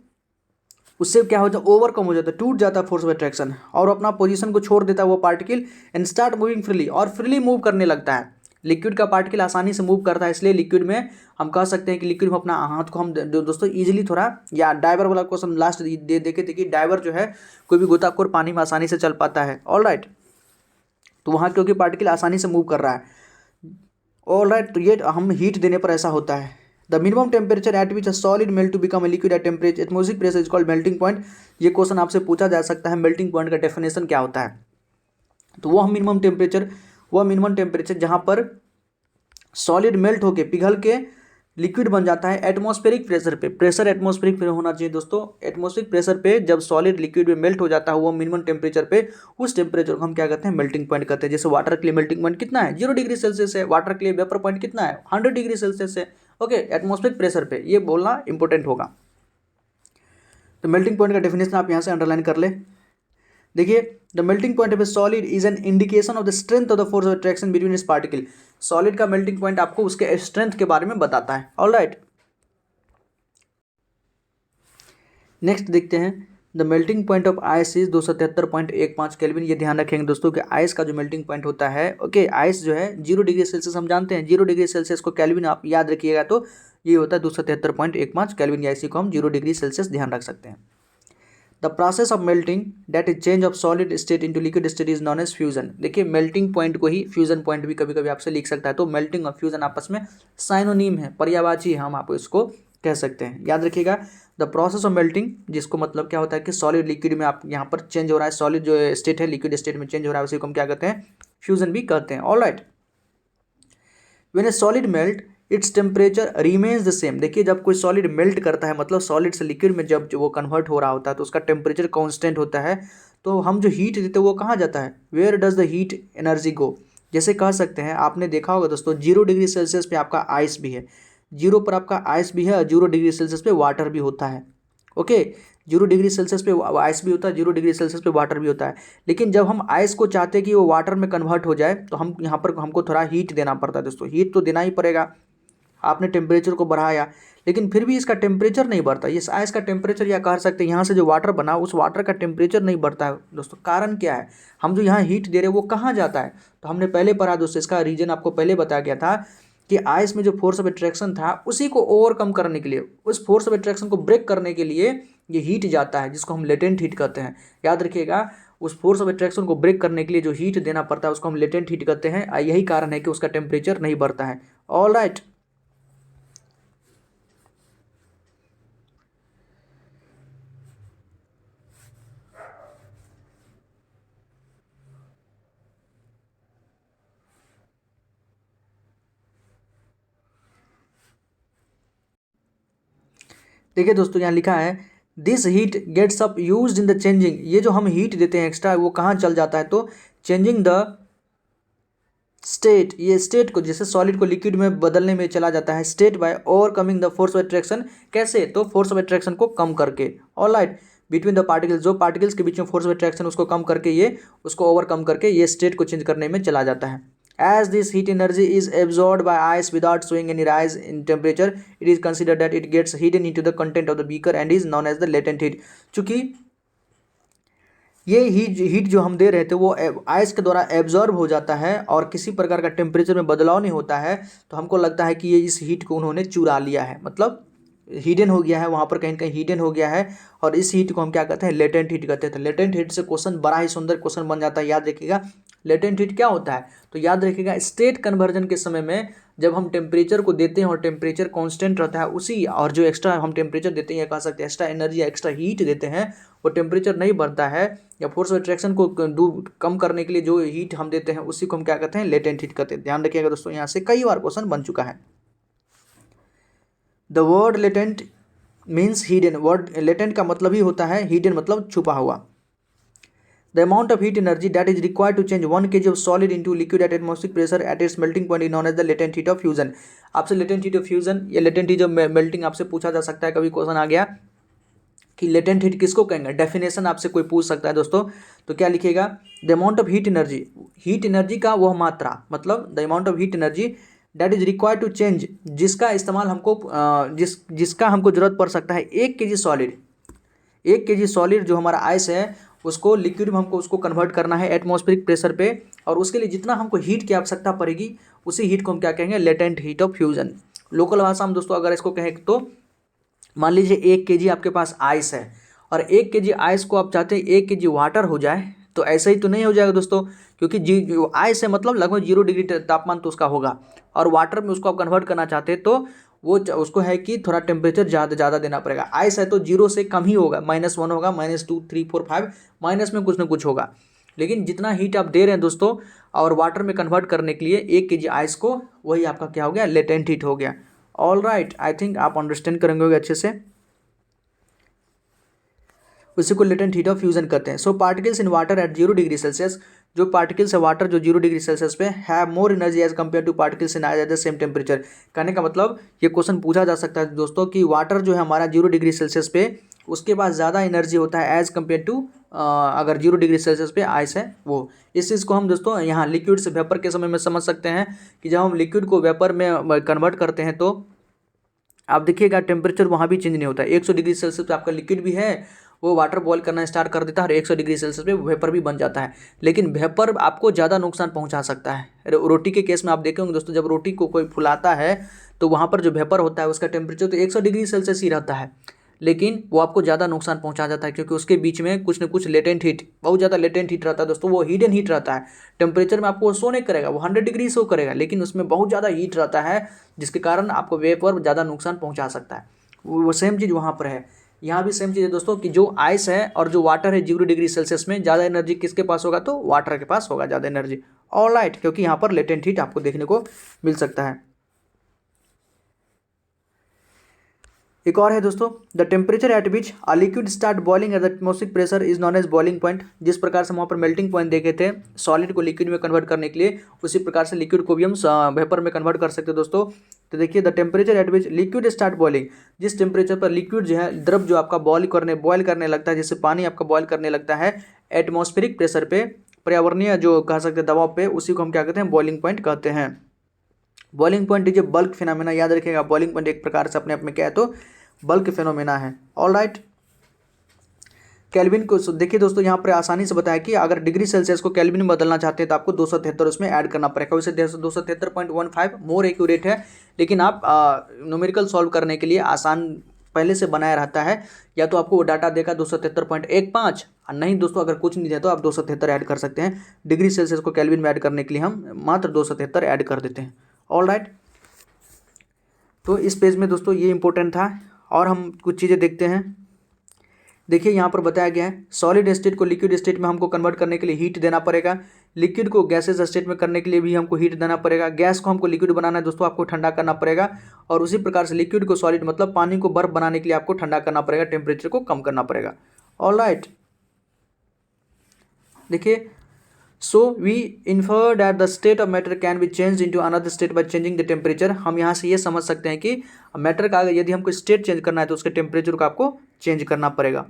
S1: उससे क्या होता है, ओवरकम हो जाता है, टूट जाता है फोर्स ऑफ अट्रैक्शन और अपना पोजीशन को छोड़ देता है वो particle and start moving freely, और फ्रीली मूव करने लगता है। लिक्विड का पार्टिकल आसानी से मूव करता है, इसलिए लिक्विड में हम कह सकते हैं कि लिक्विड में अपना हाथ को हम दोस्तों इजीली थोड़ा, या डाइवर वाला क्वेश्चन लास्ट देखे थे कि डाइवर जो है कोई भी गोताखोर पानी में आसानी से चल पाता है, ऑलराइट, तो वहाँ क्योंकि पार्टिकल आसानी से मूव कर रहा है, ऑलराइट। तो ये हम हीट देने पर ऐसा होता है। The minimum temperature at which a solid melt to become a liquid at temperature atmospheric pressure is called melting point. ये क्वेश्चन आपसे पूछा जा सकता है, मेल्टिंग पॉइंट का डेफिनेशन क्या होता है। तो वो मिनिमम टेम्परेचर जहाँ पर सॉलिड मेल्ट होके पिघल के लिक्विड बन जाता है एटमॉस्फेरिक प्रेशर पे। प्रेशर एटमॉस्फेरिक पे होना चाहिए दोस्तों, एटमॉस्फेरिक प्रेशर पे जब सॉलिड लिक्विड में मेल्ट हो जाता है वो मिनिमम टेम्परेचर पे, उस टेम्परेचर को हम क्या कहते हैं, मेल्टिंग पॉइंट कहते हैं। जैसे वाटर के लिए मेल्टिंग पॉइंट कितना है, 0 डिग्री सेल्सियस है, वाटर के लिए वेपर पॉइंट कितना है, 100 डिग्री सेल्सियस है, ओके, एटमॉस्फेरिक प्रेशर पे, ये बोलना इंपॉर्टेंट होगा। तो मेल्टिंग पॉइंट का डेफिनेशन आप यहाँ से अंडरलाइन कर ले। देखिए, the melting point of A solid is an indication of the strength of the force of attraction between its particle. Solid का मेल्टिंग पॉइंट आपको उसके स्ट्रेंथ के बारे में बताता है, ऑलराइट। नेक्स्ट देखते हैं, the melting point of ice is 273.15 kelvin. ये ध्यान रखेंगे दोस्तों कि आइस का जो मेल्टिंग पॉइंट होता है, ओके, आइस जो है 0 डिग्री सेल्सियस हम जानते हैं, 0 डिग्री सेल्सियस को केल्विन आप याद रखिएगा, तो ये होता है 273.15 केल्विन, या इसी को हम 0 डिग्री सेल्सियस ध्यान रख सकते हैं। The process of melting that is change of solid state into liquid state is known as fusion. देखिए, मेल्टिंग पॉइंट को ही फ्यूजन पॉइंट भी कभी कभी आपसे लिख सकता है, तो मेल्टिंग और फ्यूजन आपस में साइनोनिम है, पर्यायवाची, हम आप इसको कह सकते हैं, याद रखिएगा। द प्रोसेस ऑफ मेल्टिंग, जिसको मतलब क्या होता है कि सॉलिड लिक्विड में आप यहाँ पर चेंज हो रहा है, सॉलिड जो स्टेट है लिक्विड स्टेट में चेंज हो रहा है, उसी को हम क्या कहते हैं, फ्यूजन भी कहते हैं, alright. When A solid melt its temperature remains the same. देखिए, जब कोई सॉलिड मेल्ट करता है, मतलब सॉलिड से लिक्विड में जब वो कन्वर्ट हो रहा होता है, तो उसका टेम्परेचर कांस्टेंट होता है। तो हम जो हीट देते हैं वो कहाँ जाता है, where does the heat energy go. जैसे कह सकते हैं, आपने देखा होगा दोस्तों, 0 डिग्री सेल्सियस पे आपका आइस भी है, 0 पर आपका आइस भी है और 0 डिग्री सेल्सियस पे वाटर भी होता है, ओके। 0 डिग्री सेल्सियस पे आइस भी होता है, 0 डिग्री सेल्सियस पे वाटर भी होता है। लेकिन जब हम आइस को चाहते हैं कि वो वाटर में कन्वर्ट हो जाए, तो हम यहाँ पर हमको थोड़ा हीट देना पड़ता है दोस्तों, हीट तो देना ही पड़ेगा। आपने टेम्परेचर को बढ़ाया, लेकिन फिर भी इसका टेम्परेचर नहीं बढ़ता, ये आइस का टेम्परेचर, या कह सकते हैं यहाँ से जो वाटर बना उस वाटर का टेम्परेचर नहीं बढ़ता है दोस्तों। कारण क्या है, हम जो यहाँ हीट दे रहे हैं वो कहाँ जाता है, तो हमने पहले पढ़ा दोस्तों, इसका रीजन आपको पहले बताया गया था कि आइस में जो फोर्स ऑफ अट्रैक्शन था उसी को ओवरकम करने के लिए, उस फोर्स ऑफ अट्रैक्शन को ब्रेक करने के लिए ये हीट जाता है, जिसको हम लेटेंट हीट कहते हैं, याद रखिएगा। उस फोर्स ऑफ अट्रैक्शन को ब्रेक करने के लिए जो हीट देना पड़ता है उसको हम लेटेंट हीट कहते हैं, यही कारण है कि उसका टेम्परेचर नहीं बढ़ता है, ऑलराइट। देखिए दोस्तों, यहाँ लिखा है this heat gets up used in the changing. ये जो हम हीट देते हैं एक्स्ट्रा, वो कहाँ चल जाता है, तो चेंजिंग द स्टेट, ये स्टेट को, जैसे सॉलिड को लिक्विड में बदलने में चला जाता है, state by overcoming the force of attraction. कैसे, तो फोर्स ऑफ अट्रैक्शन को कम करके, ऑलराइट, बिटवीन द पार्टिकल्स, जो पार्टिकल्स के बीच में फोर्स ऑफ अट्रैक्शन उसको कम करके, ये उसको ओवरकम करके ये स्टेट को चेंज करने में चला जाता है। As this heat energy is absorbed by ice without showing any rise in temperature, it is considered that it gets hidden into the content of the beaker and is known as the latent heat। चूंकि ये heat जो हम दे रहे थे वो ice के द्वारा absorb हो जाता है और किसी प्रकार का टेम्परेचर में बदलाव नहीं होता है, तो हमको लगता है कि ये इस हीट को उन्होंने चुरा लिया है, मतलब हिडन हो गया है, वहाँ पर कहीं कहीं हिडन हो गया है, और इस हीट को हम क्या कहते हैं, लेटेंट हीट कहते हैं। तो लेटेंट हीट से क्वेश्चन बड़ा ही सुंदर क्वेश्चन बन जाता है, याद रखिएगा। लेटेंट हीट क्या होता है, तो याद रखिएगा, स्टेट कन्वर्जन के समय में जब हम टेम्परेचर को देते हैं और टेम्परेचर कांस्टेंट रहता है उसी, और जो एक्स्ट्रा हम टेम्परेचर देते हैं या कह सकते हैं एक्स्ट्रा एनर्जी या एक्स्ट्रा हीट देते हैं, वो टेम्परेचर नहीं बढ़ता है, या फोर्स ऑफ अट्रैक्शन को कम करने के लिए जो हीट हम देते हैं उसी को हम क्या कहते हैं, लेटेंट हीट कहते हैं। ध्यान रखिएगा दोस्तों, यहाँ से कई बार क्वेश्चन बन चुका है। The word latent means hidden, word latent का मतलब ही होता है हिडन, मतलब छुपा हुआ। The amount of heat energy that is required to change 1 kg of solid into liquid at atmospheric pressure at its melting point is known as the latent heat of fusion. आपसे latent heat of fusion या latent heat of melting आपसे पूछा जा सकता है, कभी question आ गया कि लेटेंट हीट किसको कहेंगे, डेफिनेशन आपसे कोई पूछ सकता है दोस्तों, तो क्या लिखिएगा, the amount of heat energy का वह मात्रा, मतलब the amount of heat energy that is required to change, जिसका इस्तेमाल हमको जिसका हमको जरूरत पड़ सकता है 1 kg सॉलिड, 1 kg सॉलिड जो हमारा आइस है उसको लिक्विड में हमको उसको कन्वर्ट करना है एटमॉस्फेरिक प्रेशर पे, और उसके लिए जितना हमको हीट की आवश्यकता पड़ेगी उसी हीट को हम क्या कहेंगे, latent heat of fusion. Local भाषा में दोस्तों अगर इसको कहें तो मान लीजिए 1 kg आपके पास आइस है और 1 kg आइस को आप चाहते हैं 1 kg वाटर हो जाए, तो ऐसा ही तो नहीं हो जाएगा दोस्तों, क्योंकि जो आइस है मतलब लगभग 0 डिग्री तापमान तो उसका होगा, और वाटर में उसको आप कन्वर्ट करना चाहते हैं तो वो उसको है कि थोड़ा टेम्परेचर ज़्यादा देना पड़ेगा। आइस है तो 0 से कम ही होगा, -1 होगा, -2 3 4 5 माइनस में कुछ ना कुछ होगा, लेकिन जितना हीट आप दे रहे हैं दोस्तों और वाटर में कन्वर्ट करने के लिए 1 kg आइस को, वही आपका क्या हो गया, लेटेंट हीट हो गया। ऑल राइट, आई थिंक आप अंडरस्टैंड करेंगे अच्छे से, उसी को लेटेंट हीट ऑफ फ्यूजन कहते हैं। So particles in water at 0 degree Celsius, जो पार्टिकल्स है वाटर जो 0 डिग्री सेल्सियस पे have more energy as compare to particles in at the same temperature. कहने का मतलब ये क्वेश्चन पूछा जा सकता है दोस्तों कि वाटर जो है हमारा 0 डिग्री सेल्सियस पे, उसके पास ज़्यादा एनर्जी होता है एज कम्पेयर टू अगर 0 डिग्री सेल्सियस पे आइस है वो। इस चीज़ को हम दोस्तों यहाँ लिक्विड से वेपर के समय में समझ सकते हैं कि जब हम लिक्विड को वेपर में कन्वर्ट करते हैं तो आप देखिएगा टेम्परेचर वहाँ भी चेंज नहीं होता है। 100 डिग्री सेल्सियस पे आपका लिक्विड भी है, वो वाटर बॉयल करना स्टार्ट कर देता है और 100 डिग्री सेल्सियस पे वेपर भी बन जाता है, लेकिन वेपर आपको ज़्यादा नुकसान पहुंचा सकता है। रोटी के केस में आप देखे होंगे दोस्तों, जब रोटी को कोई फुलाता है तो वहाँ पर जो वेपर होता है उसका टेम्परेचर तो 100 डिग्री सेल्सियस ही रहता है, लेकिन वो आपको ज़्यादा नुकसान पहुंचा जाता है क्योंकि उसके बीच में कुछ न कुछ लेटेंट हीट, बहुत ज़्यादा लेटेंट हीट रहता है दोस्तों, वो हिडन हीट रहता है। टेम्परेचर में आपको वो शो नहीं करेगा, वो 100 डिग्री शो करेगा, लेकिन उसमें बहुत ज़्यादा हीट रहता है जिसके कारण आपको वेपर ज़्यादा नुकसान पहुँचा सकता है। वो सेम चीज़ वहाँ पर है, यहाँ भी सेम चीज़ है दोस्तों कि जो आइस है और जो वाटर है 0 डिग्री सेल्सियस में ज़्यादा एनर्जी किसके पास होगा, तो वाटर के पास होगा ज़्यादा एनर्जी। ऑलराइट, क्योंकि यहाँ पर लेटेंट हीट आपको देखने को मिल सकता है। एक और है दोस्तों, the temperature at which a liquid start boiling at the atmospheric pressure is known as boiling point. जिस प्रकार से हम वहाँ पर मेल्टिंग पॉइंट देखे थे सॉलिड को लिक्विड में कन्वर्ट करने के लिए, उसी प्रकार से लिक्विड को भी हम वेपर में कन्वर्ट कर सकते हैं दोस्तों। तो देखिए, the temperature at which liquid start boiling, जिस टेम्परेचर पर लिक्विड जो है द्रव जो आपका बॉयल करने लगता है, जैसे पानी आपका बॉयल करने लगता है एटमॉस्फेरिक प्रेशर पे, पर्यावरणीय जो कह सकते हैं दबाव पे, उसी को हम क्या कहते हैं, बॉइलिंग पॉइंट कहते हैं। Boiling point is a bulk phenomena, याद रखिएगा बॉइलिंग पॉइंट एक प्रकार से अपने आप में क्या है, तो बल्क फिनोमेना है। ऑल राइट, केल्विन को देखिए दोस्तों, यहाँ पर आसानी से बताया कि अगर डिग्री सेल्सियस को केल्विन में बदलना चाहते हैं तो आपको 273 उसमें ऐड करना पड़ेगा, वैसे 273.15 मोर एक्यूरेट है, लेकिन आप न्यूमेरिकल सॉल्व करने के लिए आसान पहले से बनाया रहता है, या तो आपको वो डाटा देगा 273.15, और नहीं दोस्तों अगर कुछ नहीं दिया तो आप 273 ऐड कर सकते हैं। डिग्री सेल्सियस को केल्विन में ऐड करने के लिए हम मात्र 273 ऐड कर देते हैं। ऑल राइट, तो इस पेज में दोस्तों ये इंपॉर्टेंट था, और हम कुछ चीज़ें देखते हैं। देखिए यहाँ पर बताया गया है सॉलिड स्टेट को लिक्विड स्टेट में हमको कन्वर्ट करने के लिए हीट देना पड़ेगा, लिक्विड को गैसेज स्टेट में करने के लिए भी हमको हीट देना पड़ेगा, गैस को हमको लिक्विड बनाना है दोस्तों आपको ठंडा करना पड़ेगा, और उसी प्रकार से लिक्विड को सॉलिड मतलब पानी को बर्फ बनाने के लिए आपको ठंडा करना पड़ेगा, टेम्परेचर को कम करना पड़ेगा। ऑल राइट, देखिए, so we infer that the state of matter can be change into another state by changing the temperature. हम यहाँ से ये समझ सकते हैं कि मैटर का यदि हमको स्टेट चेंज करना है तो उसके टेम्परेचर को आपको चेंज करना पड़ेगा।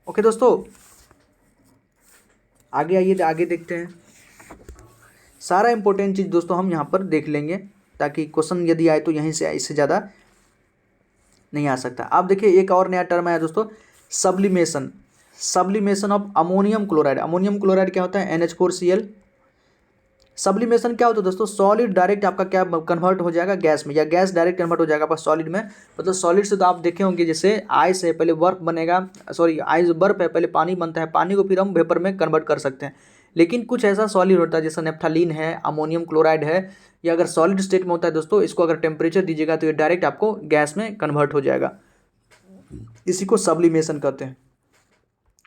S1: ओके दोस्तों, आगे आइए, आगे देखते हैं। सारा इंपॉर्टेंट चीज़ दोस्तों हम यहाँ पर देख लेंगे, ताकि क्वेश्चन यदि आए तो यहीं से इससे ज़्यादा नहीं आ सकता। आप देखिए एक और नया टर्म आया दोस्तों, sublimation. Sublimation of ammonium chloride. Ammonium chloride क्या होता है, NH4Cl। सब्लिमेशन क्या होता है दोस्तों, सॉलिड डायरेक्ट आपका क्या कन्वर्ट हो जाएगा गैस में, या गैस डायरेक्ट कन्वर्ट हो जाएगा आपका सॉलिड में। मतलब सॉलिड से तो आप देखे होंगे जैसे आइस है पहले बर्फ बनेगा, सॉरी आइस बर्फ है पहले पानी बनता है, पानी को फिर हम वेपर में कन्वर्ट कर सकते हैं। लेकिन कुछ ऐसा सॉलिड होता है जैसे नेफ्थलीन है, अमोनियम क्लोराइड है, या अगर सॉलिड स्टेट में होता है दोस्तों, इसको अगर टेम्परेचर दीजिएगा तो ये डायरेक्ट आपको गैस में कन्वर्ट हो जाएगा, इसी को सब्लिमेशन कहते हैं।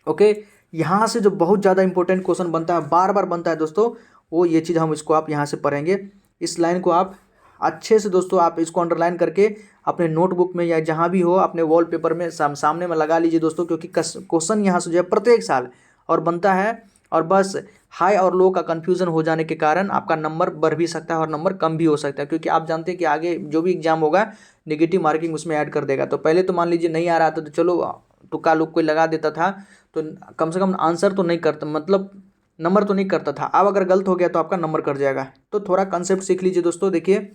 S1: ओके, यहाँ से जो बहुत ज़्यादा इंपॉर्टेंट क्वेश्चन बनता है, बार बार बनता है दोस्तों, वो ये चीज़ हम इसको आप यहाँ से पढ़ेंगे। इस लाइन को आप अच्छे से दोस्तों आप इसको अंडरलाइन करके अपने नोटबुक में या जहाँ भी हो अपने वॉलपेपर में सामने में लगा लीजिए दोस्तों, क्योंकि क्वेश्चन यहाँ से जो है प्रत्येक साल और बनता है। और बस हाई और लो का कन्फ्यूज़न हो जाने के कारण आपका नंबर बढ़ भी सकता है और नंबर कम भी हो सकता है, क्योंकि आप जानते हैं कि आगे जो भी एग्जाम होगा नेगेटिव मार्किंग उसमें ऐड कर देगा। तो पहले तो मान लीजिए नहीं आ रहा था तो चलो तुक्का लुक कोई लगा देता था, तो कम से कम आंसर तो नहीं करता, मतलब नंबर तो नहीं करता था। अब अगर गलत हो गया तो आपका नंबर कट जाएगा। तो थोड़ा कंसेप्ट सीख लीजिए दोस्तों। देखिए,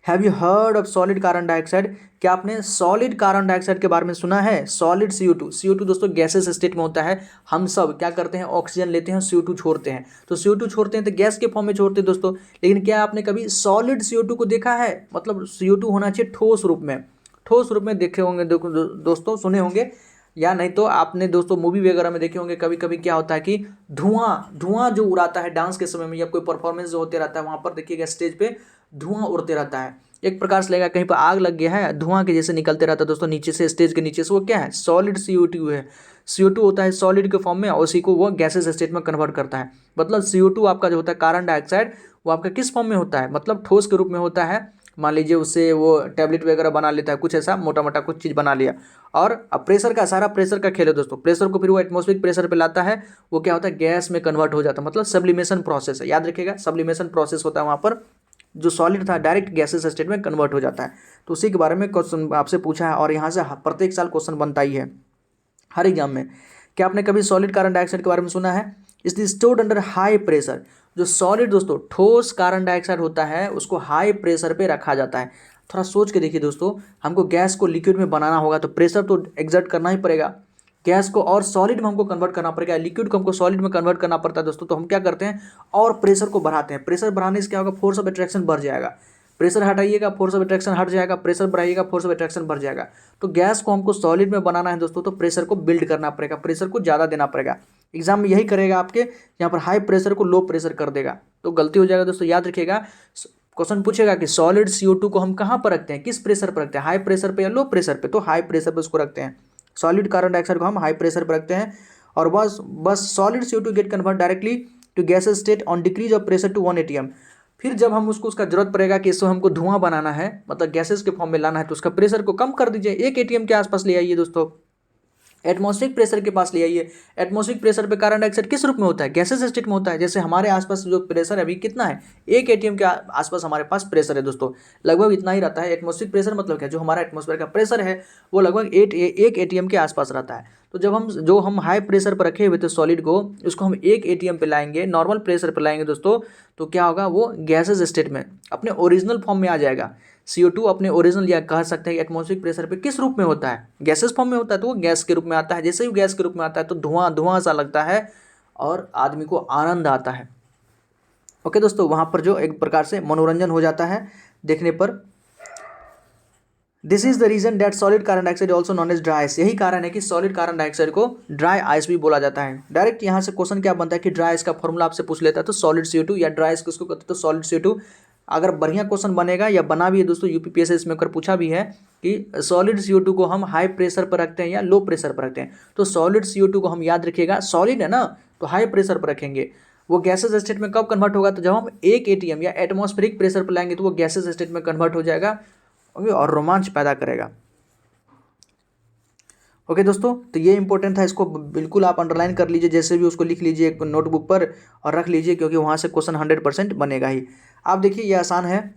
S1: have you heard of solid carbon dioxide? क्या आपने सॉलिड कार्बन डाइऑक्साइड के बारे में सुना है? सॉलिड CO2, CO2 दोस्तों गैसेस स्टेट में होता है। हम सब क्या करते हैं, ऑक्सीजन लेते हैं, CO2 छोड़ते हैं। तो CO2 छोड़ते हैं तो गैस के फॉर्म में छोड़ते हैं दोस्तों। लेकिन क्या आपने कभी सॉलिड CO2 को देखा है? मतलब CO2 होना चाहिए ठोस रूप में, ठोस रूप में देखे होंगे दोस्तों, सुने होंगे, या नहीं तो आपने दोस्तों मूवी वगैरह में देखे होंगे। कभी कभी क्या होता है कि धुआं जो उड़ाता है डांस के समय में या कोई परफॉर्मेंस जो होते रहता है, वहाँ पर देखिएगा स्टेज पे धुआं उड़ते रहता है। एक प्रकार से लगेगा कहीं पर आग लग गया है, धुआं के जैसे निकलते रहता है दोस्तों नीचे से, स्टेज के नीचे से। वो क्या है? सॉलिड CO2 है। CO2 होता है सॉलिड के फॉर्म में और उसी को वो गैसेस स्टेट में कन्वर्ट करता है। मतलब CO2 आपका जो होता है कार्बन डाइऑक्साइड, वो आपका किस फॉर्म में होता है? मतलब ठोस के रूप में होता है। मान लीजिए उससे वो टैबलेट वगैरह बना लेता है, कुछ ऐसा मोटा मोटा कुछ चीज़ बना लिया। और अब प्रेशर का सारा प्रेशर का खेल है दोस्तों। प्रेशर को फिर वो एटमॉस्फेरिक प्रेशर पे लाता है, वो क्या होता है, गैस में कन्वर्ट हो जाता है। मतलब सब्लिमेशन प्रोसेस है, याद रखिएगा, सब्लिमेशन प्रोसेस होता है वहाँ पर। जो सॉलिड था डायरेक्ट गैसेस स्टेट में कन्वर्ट हो जाता है। तो उसी के बारे में क्वेश्चन आपसे पूछा है और यहाँ से प्रत्येक साल क्वेश्चन बनता ही है हर एग्जाम में। क्या आपने कभी सॉलिड कार्बन डाइऑक्साइड के बारे में सुना है? Is the stored under high pressure. जो सॉलिड दोस्तों ठोस कार्बन डाइऑक्साइड होता है उसको हाई प्रेशर पे रखा जाता है। थोड़ा सोच के देखिए दोस्तों, हमको गैस को लिक्विड में बनाना होगा तो प्रेशर तो एग्जर्ट करना ही पड़ेगा। गैस को और सॉलिड में हमको कन्वर्ट करना पड़ेगा, लिक्विड को हमको सॉलिड में कन्वर्ट करना पड़ता है दोस्तों। तो हम क्या करते हैं, और प्रेशर को बढ़ाते हैं। प्रेशर बढ़ाने से क्या होगा, फोर्स ऑफ अट्रैक्शन बढ़ जाएगा। प्रेशर हटाइएगा, फोर्स ऑफ अट्रैक्शन हट जाएगा, प्रेशर बढ़ाइएगा, फोर्स ऑफ अट्रैक्शन बढ़ जाएगा। तो गैस को हमको सॉलिड में बनाना है दोस्तों, तो प्रेशर को बिल्ड करना पड़ेगा, प्रेशर को ज़्यादा देना पड़ेगा। एग्जाम में यही करेगा आपके, यहाँ पर हाई प्रेशर को लो प्रेशर कर देगा तो गलती हो जाएगा दोस्तों। याद रखिएगा, क्वेश्चन पूछेगा कि सॉलिड CO2 को हम कहाँ पर रखते हैं, किस प्रेशर पर रखते हैं, हाई प्रेशर पे या लो प्रेशर पे? तो हाई प्रेशर पे उसको रखते हैं। सॉलिड कार्बन डाइऑक्साइड को हम हाई प्रेशर पर रखते हैं। और बस solid CO2 get convert directly to gases state on decrease of pressure to 1 atm। फिर जब हम उसका जरूरत पड़ेगा कि इसको हमको धुआं बनाना है, मतलब गैसेस के फॉर्म में लाना है, तो उसका प्रेशर को कम कर दीजिए, 1 atm के आसपास ले आइए दोस्तों, एटमॉस्फेरिक प्रेशर के पास ले आइए। एटमॉस्फेरिक प्रेशर पे कार्बन डाइऑक्साइड किस रूप में होता है, गैसेस स्टेट में होता है। जैसे हमारे आसपास जो प्रेशर है अभी कितना है, 1 atm के आसपास हमारे पास प्रेशर है दोस्तों, लगभग इतना ही रहता है। एटमॉस्फेरिक प्रेशर मतलब क्या, जो हमारा एटमॉस्फेयर का प्रेशर है वो लगभग 1 atm के आसपास रहता है। तो जब हम हाई प्रेशर पर रखे हुए थे सॉलिड को, उसको हम 1 atm पे लाएंगे, नॉर्मल प्रेशर पर लाएंगे दोस्तों, तो क्या होगा, वो गैसेस स्टेट में अपने ओरिजिनल फॉर्म में आ जाएगा। CO2 अपने ओरिजिनल या कह सकते हैं एटमॉस्फेरिक प्रेशर पे किस रूप में होता है, गैसेस फॉर्म में होता है, तो वो गैस के रूप में आता है। जैसे ही गैस के रूप में आता है तो धुआं सा लगता है और आदमी को आनंद आता है। ओके दोस्तों, वहाँ पर जो एक प्रकार से मनोरंजन हो जाता है देखने पर। This is the reason that solid carbon dioxide also known as dry ice. यही कारण है कि सॉलिड कार्बन डाइऑक्साइड को ड्राई आइस भी बोला जाता है। डायरेक्ट यहाँ से क्वेश्चन क्या बनता है कि ड्राई आइस का फॉर्मूला आपसे पूछ लेता है, तो सॉलिड CO2 या ड्राई आइस किसको कहते हैं, तो सॉलिड CO2। अगर बढ़िया क्वेश्चन बनेगा या बना भी है दोस्तों, UPPSC इसमें कर पूछा भी है कि सॉलिड CO2 को हम हाई प्रेशर पर रखते हैं या लो प्रेशर पर रखते हैं। तो सॉलिड CO2 को हम याद रखिएगा, सॉलिड है ना तो हाई प्रेशर पर रखेंगे। वो गैसेस स्टेट में कब कन्वर्ट होगा, तो जब हम 1 atm या एटमॉस्फेरिक प्रेशर पर लाएंगे तो वो गैसेस स्टेट में कन्वर्ट हो जाएगा और रोमांच पैदा करेगा। ओके दोस्तों, तो ये इंपॉर्टेंट था, इसको बिल्कुल आप अंडरलाइन कर लीजिए, जैसे भी उसको लिख लीजिए एक नोटबुक पर और रख लीजिए, क्योंकि वहाँ से क्वेश्चन 100% बनेगा ही। आप देखिए ये आसान है,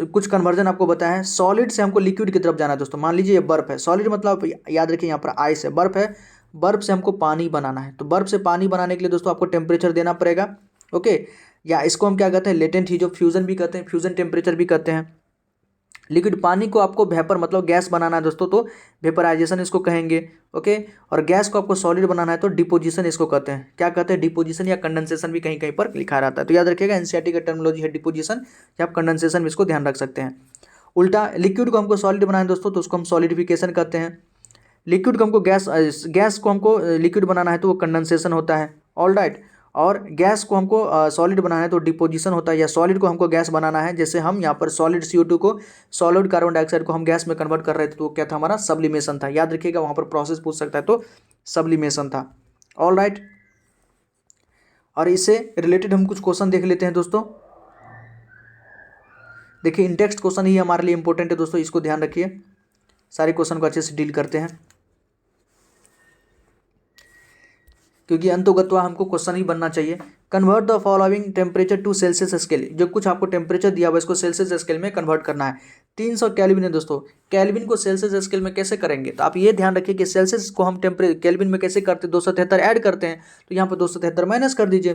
S1: कुछ कन्वर्जन आपको बताया है। सॉलिड से हमको लिक्विड की तरफ जाना है दोस्तों। मान लीजिए ये बर्फ है, सॉलिड मतलब याद रखिए यहाँ पर आइस है, बर्फ है, बर्फ से हमको पानी बनाना है। तो बर्फ से पानी बनाने के लिए दोस्तों आपको टेम्परेचर देना पड़ेगा। ओके, या इसको हम क्या कहते हैं, लेटेंट हीट ऑफ फ्यूजन भी कहते हैं, फ्यूजन टेम्परेचर भी कहते हैं। लिक्विड पानी को आपको वेपर मतलब गैस बनाना है दोस्तों, तो वेपराइजेशन इसको कहेंगे। ओके, और गैस को आपको सॉलिड बनाना है तो डिपोजिशन इसको कहते हैं। क्या कहते हैं, डिपोजिशन या कंडेंसेशन भी कहीं कहीं पर लिखा रहता है। तो याद रखिएगा, NCERT का टर्मिनोलॉजी है डिपोजिशन, या आप कंडेंसेशन भी इसको ध्यान रख सकते हैं। उल्टा लिक्विड को हमको सॉलिड बनाना है दोस्तों, तो उसको हम सॉलिडिफिकेशन कहते हैं। लिक्विड को हमको गैस को हमको लिक्विड बनाना है तो वो कंडेंसेशन होता है। ऑल राइट, और गैस को हमको सॉलिड बनाना है तो डिपोजिशन होता है, या सॉलिड को हमको गैस बनाना है, जैसे हम यहाँ पर सॉलिड CO2 को, सॉलिड कार्बन डाइऑक्साइड को हम गैस में कन्वर्ट कर रहे थे, तो क्या था हमारा, सब्लिमेशन था। याद रखिएगा, वहाँ पर प्रोसेस पूछ सकता है, तो सब्लिमेशन था। ऑल राइट, और इससे रिलेटेड हम कुछ क्वेश्चन देख लेते हैं दोस्तों। देखिए इन टेक्स्ट क्वेश्चन ही हमारे लिए इंपॉर्टेंट है दोस्तों, इसको ध्यान रखिए, सारे क्वेश्चन को अच्छे से डील करते हैं, क्योंकि अंतोगत्वा हमको क्वेश्चन ही बनना चाहिए। Convert the following temperature to Celsius scale, जो कुछ आपको टेम्परेचर दिया हुआ इसको सेल्सियस स्केल में कन्वर्ट करना है। 300 केल्विन है दोस्तों, केल्विन को सेल्सियस स्केल में कैसे करेंगे, तो आप ये ध्यान रखिए कि सेल्सियस को हम केल्विन में कैसे करते हैं, 273 ऐड करते हैं, तो यहाँ पर 273 माइनस कर दीजिए।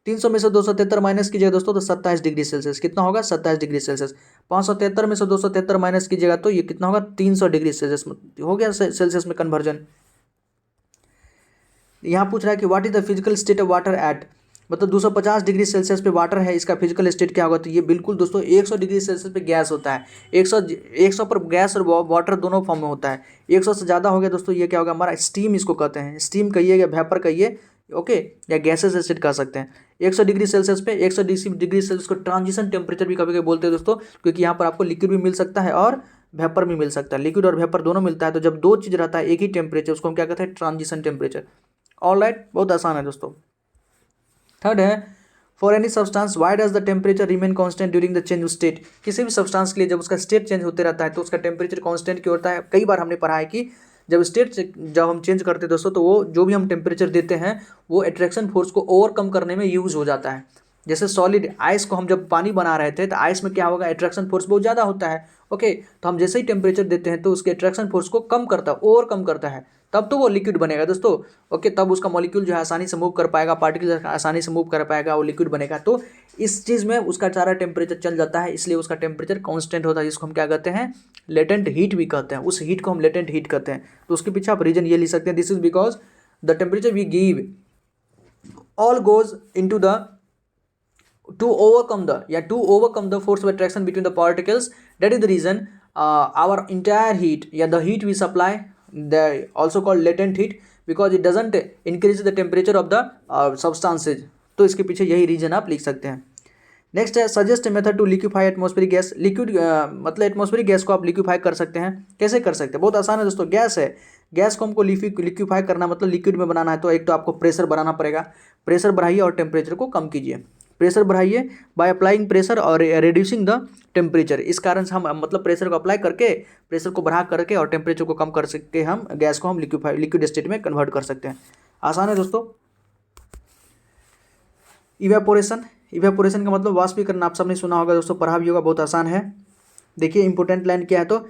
S1: 300 में से 273 माइनस कीजिएगा दोस्तों तो 27 डिग्री सेल्सियस, कितना होगा 27 डिग्री सेल्सियस। 573 में से 273 माइनस कीजिएगा तो ये कितना होगा 300 डिग्री सेल्सियस, हो गया सेल्सियस में कन्वर्जन। यहाँ पूछ रहा है कि what is the physical state of water at, मतलब 250 डिग्री सेल्सियस पे वाटर है, इसका फिजिकल स्टेट क्या होगा, तो ये बिल्कुल दोस्तों 100 डिग्री सेल्सियस पे गैस होता है। 100 पर गैस और वाटर दोनों फॉर्म में होता है। 100 से ज़्यादा हो गया दोस्तों, ये क्या होगा हमारा स्टीम, इसको कहते हैं स्टीम कहिए या वेपर कहिए, ओके, या गैसेस एसिड कह सकते हैं। 100 डिग्री सेल्सियस पे 100 डिग्री सेल्सियस को ट्रांजिशन टेम्परेचर भी कभी कभी बोलते हैं दोस्तों, क्योंकि यहाँ पर आपको लिक्विड भी मिल सकता है और वेपर भी मिल सकता है, लिक्विड और वेपर दोनों मिलता है। तो जब दो चीज़ रहता है एक ही टेम्परेचर, उसको हम क्या कहते हैं ट्रांजिशन टेम्परेचर। ऑलराइट, बहुत आसान है दोस्तों। थर्ड है for any substance why does the temperature remain constant during the change of state, किसी भी सब्सटेंस के लिए जब उसका स्टेट चेंज होते रहता है तो उसका टेम्परेचर कांस्टेंट क्यों होता है। कई बार हमने पढ़ा है कि जब हम चेंज करते हैं दोस्तों, तो वो जो भी हम टेम्परेचर देते हैं वो अट्रैक्शन फोर्स को ओवरकम करने में यूज हो जाता है। जैसे सॉलिड आइस को हम जब पानी बना रहे थे तो आइस में क्या होगा, अट्रैक्शन फोर्स बहुत ज़्यादा होता है, ओके, तो हम जैसे ही टेम्परेचर देते हैं तो उसके अट्रैक्शन फोर्स को कम करता है, ओवरकम करता है, तब तो वो लिक्विड बनेगा दोस्तों, ओके, तब उसका मॉलिक्यूल जो है आसानी से मूव कर पाएगा, पार्टिकल आसानी से मूव कर पाएगा, वो लिक्विड बनेगा। तो इस चीज़ में उसका सारा टेम्परेचर चल जाता है, इसलिए उसका टेम्परेचर कांस्टेंट होता है, जिसको हम क्या कहते हैं लेटेंट हीट भी कहते हैं, उस हीट को हम लेटेंट हीट कहते हैं। तो उसके पीछे आप रीजन ये लिख सकते हैं, this is because the temperature we give all goes into the to overcome the force of attraction between the particles. That is the reason our entire heat, the heat we supply, the also called latent heat, because it doesn't increase the temperature of the substances. तो इसके पीछे यही reason आप लिख सकते हैं। Next है suggest method to liquefy atmospheric gas, liquid मतलब एटमॉस्फेरिक गैस को आप लिक्विफाई कर सकते हैं, कैसे कर सकते हैं, बहुत आसान है दोस्तों। गैस है, गैस को हमको लिक्विफाई करना मतलब लिक्विड में बनाना है, तो एक तो आपको प्रेशर बनाना पड़ेगा, प्रेशर बढ़ाइए और टेम्परेचर को कम कीजिए। प्रेशर बढ़ाइए बाय अप्लाइंग प्रेशर और रिड्यूसिंग द टेम्परेचर, इस कारण से हम मतलब प्रेशर को अप्लाई करके, प्रेशर को बढ़ा करके और टेम्परेचर को कम कर सकते, हम गैस को हम लिक्विड स्टेट में कन्वर्ट कर सकते हैं। आसान है दोस्तों। इवेपोरेशन का मतलब वाष्पीकरण, आप सबने सुना होगा दोस्तों, पढ़ा भी होगा, बहुत आसान है। देखिए इंपॉर्टेंट लाइन क्या है, तो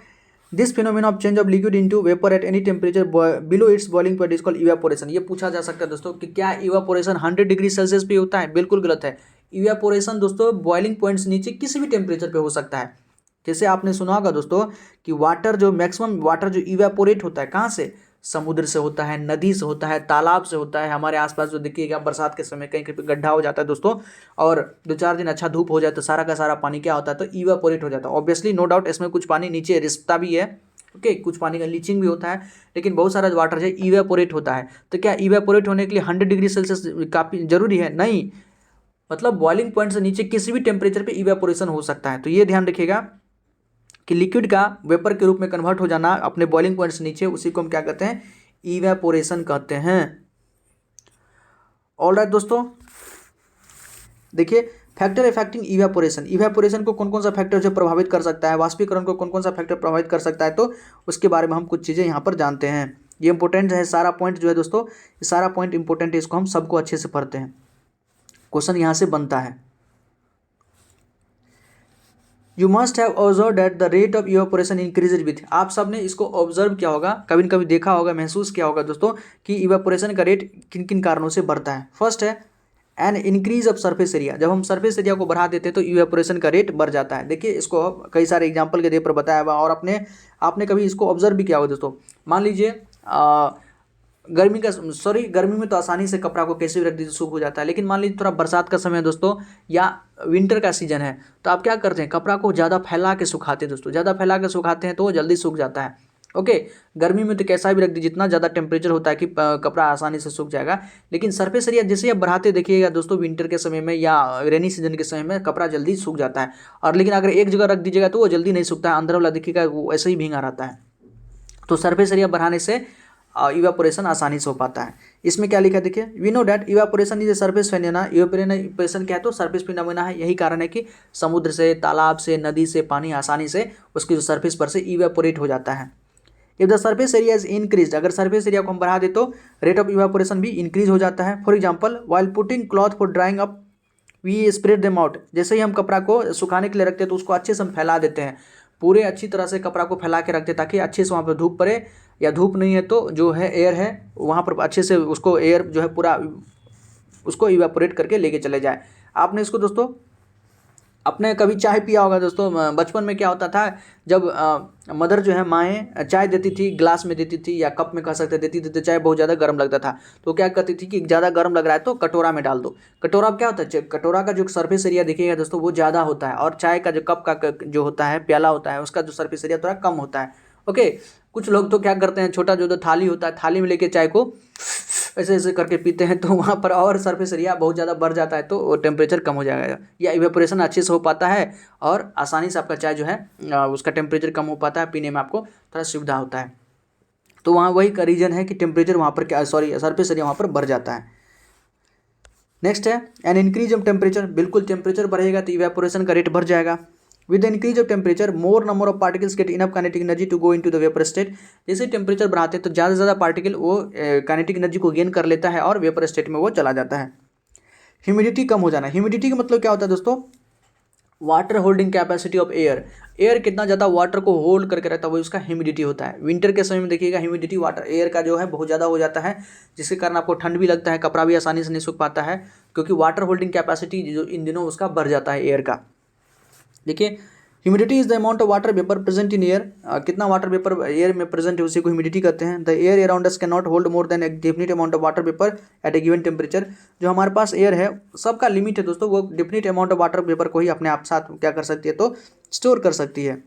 S1: this phenomena of change of liquid into vapour at any temperature below it's boiling point is called evaporation. ये पूछा जा सकता है दोस्तों कि क्या इवेपोरेशन 100 डिग्री सेल्सियस पे होता है, बिल्कुल गलत है। इवेपोरेशन दोस्तों बॉइलिंग पॉइंट से नीचे किसी भी टेम्परेचर पे हो सकता है। जैसे आपने सुना होगा दोस्तों कि वाटर जो मैक्सिमम वाटर जो इवेपोरेट होता है कहाँ से, समुद्र से होता है, नदी से होता है, तालाब से होता है। हमारे आसपास जो देखिएगा बरसात के समय कहीं कहीं गड्ढा हो जाता है दोस्तों, और 2-4 दिन अच्छा धूप हो जाए तो सारा का सारा पानी क्या होता है, तो इवेपोरेट हो जाता है। ऑब्वियसली नो डाउट इसमें कुछ पानी नीचे रिसता भी है, ओके, कुछ पानी का लीचिंग भी होता है, लेकिन बहुत सारा वाटर है इवेपोरेट होता है। तो क्या इवेपोरेट होने के लिए 100 डिग्री सेल्सियस काफ़ी जरूरी है, नहीं, मतलब बॉइलिंग पॉइंट से नीचे किसी भी टेम्परेचर पे इवेपोरेशन हो सकता है। तो ये ध्यान रखिएगा कि लिक्विड का वेपर के रूप में कन्वर्ट हो जाना अपने बॉइलिंग पॉइंट से नीचे, उसी को हम क्या कहते हैं, इवेपोरेशन कहते हैं। ऑलराइट दोस्तों, देखिए फैक्टर इफेक्टिंग इवेपोरेशन को कौन कौन सा फैक्टर जो प्रभावित कर सकता है, वाष्पीकरण को कौन कौन सा फैक्टर प्रभावित कर सकता है, तो उसके बारे में हम कुछ चीज़ें यहाँ पर जानते हैं। ये इंपॉर्टेंट है, सारा पॉइंट जो है दोस्तों, ये सारा पॉइंट इंपॉर्टेंट है, इसको हम सबको अच्छे से पढ़ते हैं, क्वेश्चन यहाँ से बनता है। You must have observe that the rate of evaporation increases with, आप सब ने इसको ऑब्जर्व किया होगा, कभी न कभी देखा होगा, महसूस किया होगा दोस्तों कि इवेपोरेशन का रेट किन किन कारणों से बढ़ता है। फर्स्ट है an increase of surface area, जब हम सरफेस एरिया को बढ़ा देते हैं तो इवेपोरेशन का रेट बढ़ जाता है। देखिए इसको कई सारे एग्जाम्पल के दे पर बताया हुआ, और आपने कभी इसको ऑब्जर्व भी किया होगा दोस्तों। मान लीजिए गर्मी में तो आसानी से कपड़ा को कैसे भी रख दीजिए सूख हो जाता है, लेकिन मान लीजिए थोड़ा बरसात का समय है दोस्तों, या विंटर का सीजन है, तो आप क्या करते हैं, कपड़ा को ज़्यादा फैला के सुखाते हैं दोस्तों, ज़्यादा फैला के सुखाते हैं तो वो जल्दी सूख जाता है, ओके। गर्मी में तो कैसा भी रख दीजिए, जितना ज़्यादा टेम्परेचर होता है कि कपड़ा आसानी से सूख जाएगा, लेकिन सरफेस एरिया जैसे आप बढ़ाते देखिएगा दोस्तों, विंटर के समय में या रेनी सीजन के समय में कपड़ा जल्दी सूख जाता है, और लेकिन अगर एक जगह रख दीजिएगा तो वो जल्दी नहीं सूखता है, अंदर वाला देखिएगा वो ऐसे ही भींगा रहता है। तो सरफेस एरिया बढ़ाने से इवेपोरेशन आसानी से हो पाता है। इसमें क्या लिखा है देखिए, we know that evaporation is a surface phenomena. Evaporation क्या है तो सरफेस फिनोमेना है। यही कारण है कि समुद्र से, तालाब से, नदी से पानी आसानी से उसकी जो सरफेस पर से इवेपोरेट हो जाता है। If the surface area is increase, अगर सरफेस एरिया को हम बढ़ा दे तो रेट ऑफ इवेपोरेशन भी इंक्रीज हो जाता है। For example while putting cloth for drying up we spread them out. जैसे ही हम कपड़ा को सुखाने के लिए रखते हैं तो उसको अच्छे से हम फैला देते हैं, पूरे अच्छी तरह से कपड़ा को फैला के रखते हैं ताकि अच्छे से वहाँ पर धूप पड़े, या धूप नहीं है तो जो है एयर है वहाँ पर अच्छे से उसको एयर जो है पूरा उसको इवेपोरेट करके लेके चले जाए। आपने इसको दोस्तों अपने कभी चाय पिया होगा दोस्तों, बचपन में क्या होता था जब मदर जो है माएँ चाय देती थी, ग्लास में देती थी या कप में कह सकते देती थी, तो चाय बहुत ज़्यादा गर्म लगता था तो क्या करती थी कि ज़्यादा गर्म लग रहा है तो कटोरा में डाल दो। कटोरा क्या होता है, कटोरा का जो सरफेस एरिया दिखेगा दोस्तों वो ज़्यादा होता है, और चाय का जो कप का जो होता है प्याला होता है उसका जो सरफेस एरिया थोड़ा कम होता है। ओके, कुछ लोग तो क्या करते हैं, छोटा जो थाली होता है थाली में लेके चाय को ऐसे ऐसे करके पीते हैं तो वहाँ पर और सरफेस एरिया बहुत ज़्यादा बढ़ जाता है तो टेम्परेचर कम हो जाएगा, या इवेपोरेशन अच्छे से हो पाता है और आसानी से आपका चाय जो है उसका टेम्परेचर कम हो पाता है, पीने में आपको थोड़ा सुविधा होता है। तो वहाँ वही का रीज़न है कि टेम्परेचर वहाँ पर क्या सरफेस एरिया वहाँ पर बढ़ जाता है। नेक्स्ट है एन इंक्रीज ऑफ टेम्परेचर, बिल्कुल टेम्परेचर बढ़ेगा तो इवेपोरेशन का रेट बढ़ जाएगा। With the increase of temperature more number of particles get enough kinetic energy to go into the vapour state. जैसे टेम्परेचर बढ़ाते हैं तो ज़्यादा से ज़्यादा पार्टिकल वो काइनेटिक एनर्जी को गेन कर लेता है और वेपर स्टेट में वो चला जाता है। ह्यूमिडिटी कम हो जाना, ह्यूमिडिटी का मतलब क्या होता है दोस्तों, water holding capacity of air. Air कितना ज़्यादा वाटर को होल्ड करके रहता है वो उसका ह्यूमिडिटी होता है। विंटर के समय में देखिएगा ह्यूमिडिटी वाटर एयर का जो है बहुत ज़्यादा हो जाता है, जिसके कारण आपको ठंड भी लगता है, कपड़ा भी आसानी से नहीं सूख पाता है, क्योंकि वाटर होल्डिंग कैपेसिटी जो इन दिनों उसका बढ़ जाता है एयर का। देखिए humidity is the amount of water vapour present in air, कितना वाटर वेपर एयर में प्रेजेंट है उसी को ह्यूमिडिटी कहते हैं। The air around us can not hold more than A definite amount of water vapour eight A given temperature. जो हमारे पास air है सबका लिमिट है दोस्तों, वो definite amount of water vapour को ही अपने आप साथ क्या कर सकती है तो स्टोर कर सकती है।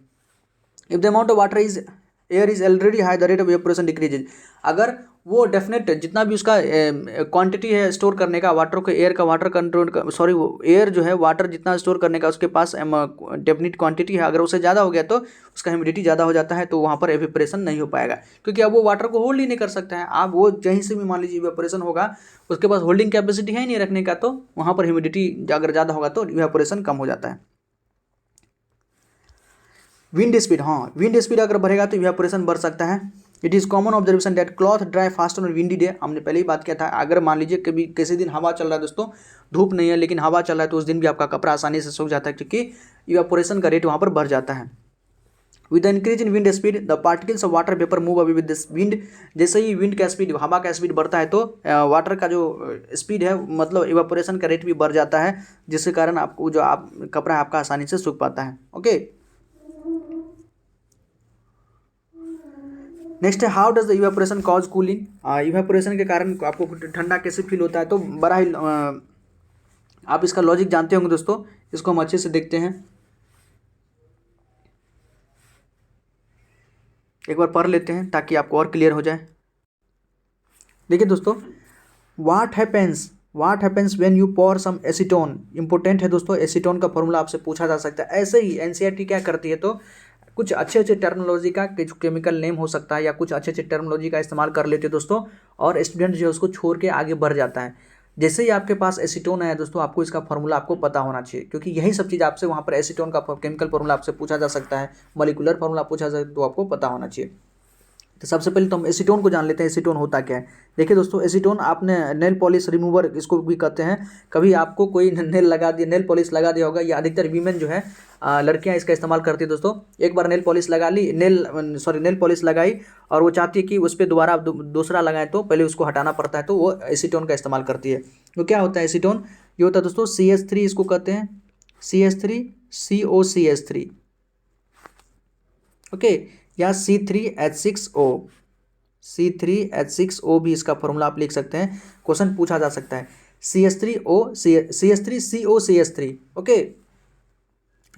S1: If the amount of water is air is already high the rate of evaporation decreases. अगर वो डेफिनेट जितना भी उसका क्वांटिटी है स्टोर करने का वाटर को, एयर का वाटर कंट्रोल का वो एयर जो है वाटर जितना स्टोर करने का उसके पास डेफिनेट क्वांटिटी है, अगर उससे ज़्यादा हो गया तो उसका ह्यूमिडिटी ज़्यादा हो जाता है तो वहाँ पर इवेपोरेशन नहीं हो पाएगा, क्योंकि अब वो वाटर को होल्ड ही नहीं कर सकता है। आप वो कहीं से भी मान लीजिए इवेपोरेशन होगा उसके पास होल्डिंग कैपेसिटी है ही नहीं रखने का, तो वहाँ पर ह्यूमिडिटी अगर ज़्यादा होगा तो इवेपोरेशन कम हो जाता है। विंड स्पीड, हाँ विंड स्पीड अगर बढ़ेगा तो इवेपोरेशन बढ़ सकता है। It is common observation that cloth dry faster on windy day. हमने पहले ही बात किया था, अगर मान लीजिए कभी किसी दिन हवा चल रहा है दोस्तों, धूप नहीं है लेकिन हवा चल रहा है तो उस दिन भी आपका कपड़ा आसानी से सूख जाता है, क्योंकि इवेपोरेशन का रेट वहाँ पर बढ़ जाता है। With the increase in wind speed the particles of water vapour move away with this wind. जैसे ही विंड का स्पीड, हवा का स्पीड बढ़ता है तो वाटर का जो स्पीड है मतलब इवेपोरेशन का रेट भी बढ़ जाता है, जिसके कारण आपको जो आप कपड़ा है आपका आसानी से सूख पाता है। ओके, नेक्स्ट है how does the evaporation cause cooling. Evaporation के कारण आपको ठंडा कैसे फील होता है, तो बड़ा ही आप इसका लॉजिक जानते होंगे दोस्तों, इसको हम अच्छे से देखते हैं, एक बार पढ़ लेते हैं ताकि आपको और क्लियर हो जाए। देखिए दोस्तों, what happens when you pour some acetone. Important है दोस्तों, एसीटोन का फॉर्मूला आपसे पूछा जा सकता है। ऐसे ही एनसीईआरटी क्या करती है तो कुछ अच्छे टर्मिनोलॉजी का जो केमिकल नेम हो सकता है या कुछ अच्छे टर्मिनोलॉजी का इस्तेमाल कर लेते हैं दोस्तों, और स्टूडेंट जो है उसको छोड़ के आगे बढ़ जाता है। जैसे ही आपके पास एसीटोन है दोस्तों, आपको इसका फॉर्मूला आपको पता होना चाहिए, क्योंकि यही सब चीज़ आपसे वहाँ पर एसीटोन का केमिकल फॉर्मूला आपसे पूछा जा सकता है, मॉलिक्यूलर फॉर्मूला पूछा जा सकता है, तो आपको पता होना चाहिए। तो सबसे पहले तो हम एसीटोन को जान लेते हैं, एसीटोन होता क्या है। देखिए दोस्तों, एसीटोन आपने नेल पॉलिश रिमूवर इसको भी कहते हैं, कभी आपको कोई नेल पॉलिश लगा दिया होगा, या अधिकतर वीमेन जो है लड़कियां इसका इस्तेमाल करती है दोस्तों। एक बार नेल पॉलिश लगा ली, नेल पॉलिश लगाई और वो चाहती है कि उस पर दोबारा दूसरा लगाएं तो पहले उसको हटाना पड़ता है, तो वो एसीटोन का इस्तेमाल करती है। तो क्या होता है एसीटोन, ये होता है दोस्तों CH3 इसको कहते हैं, CH3 COCH3 ओके, या C3H6O भी इसका फॉर्मूला आप लिख सकते हैं, क्वेश्चन पूछा जा सकता है। CH3COCH3 ओके,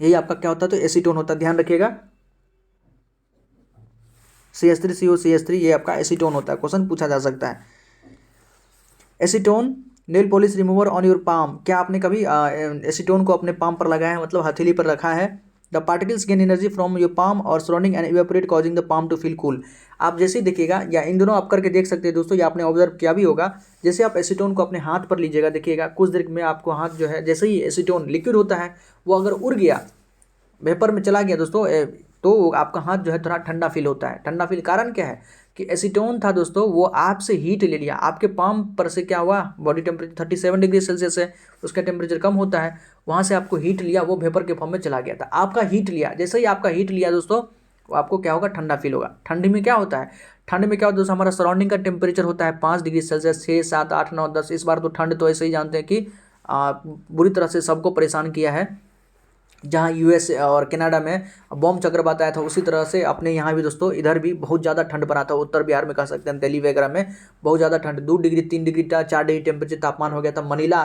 S1: यही आपका क्या होता है तो एसीटोन होता है, ध्यान रखिएगा। CH3COCH3 ये आपका एसीटोन होता है, क्वेश्चन पूछा जा सकता है। Acetone nail polish remover on your palm. क्या आपने कभी एसीटोन को अपने पाम पर लगाया है, मतलब हथेली पर रखा है, the particles gain energy from your palm और surrounding and evaporate causing the palm to feel cool. आप जैसे ही देखिएगा, या इन दोनों आप करके देख सकते हैं दोस्तों, या आपने ऑब्जर्व किया भी होगा, जैसे आप एसीटोन को अपने हाथ पर लीजिएगा, देखिएगा कुछ देर में आपको हाथ जो है, जैसे ही एसीटोन लिक्विड होता है वो अगर उड़ गया, वेपर में चला गया दोस्तों, तो आपका हाथ जो है थोड़ा ठंडा फील होता है। ठंडा फील कारण क्या है कि एसीटोन था दोस्तों, वो आपसे हीट ले लिया, आपके पाम पर से क्या हुआ, बॉडी टेम्परेचर 37 डिग्री सेल्सियस है, उसका टेम्परेचर कम होता है, वहाँ से आपको हीट लिया, वो वेपर के फॉर्म में चला गया था। आपका हीट लिया, जैसे ही आपका हीट लिया दोस्तों, वो आपको क्या होगा, ठंडा फील होगा। ठंडी में क्या होता है, ठंड में क्या होता है दोस्तों, हमारा सराउंडिंग का टेम्परेचर होता है 5 डिग्री सेल्सियस, 6, 7, 8, 9, 10। इस बार तो ठंड तो ऐसे ही जानते हैं कि बुरी तरह से सबको परेशान किया है। जहाँ यूएस और कनाडा में बॉम्ब चक्रवात आया था, उसी तरह से अपने यहाँ भी दोस्तों इधर भी बहुत ज़्यादा ठंड पड़ा था। उत्तर बिहार में कह सकते हैं, दिल्ली वगैरह में बहुत ज़्यादा ठंड, 2 डिग्री 3 डिग्री 4 डिग्री टेम्परेचर तापमान हो गया था। मनीला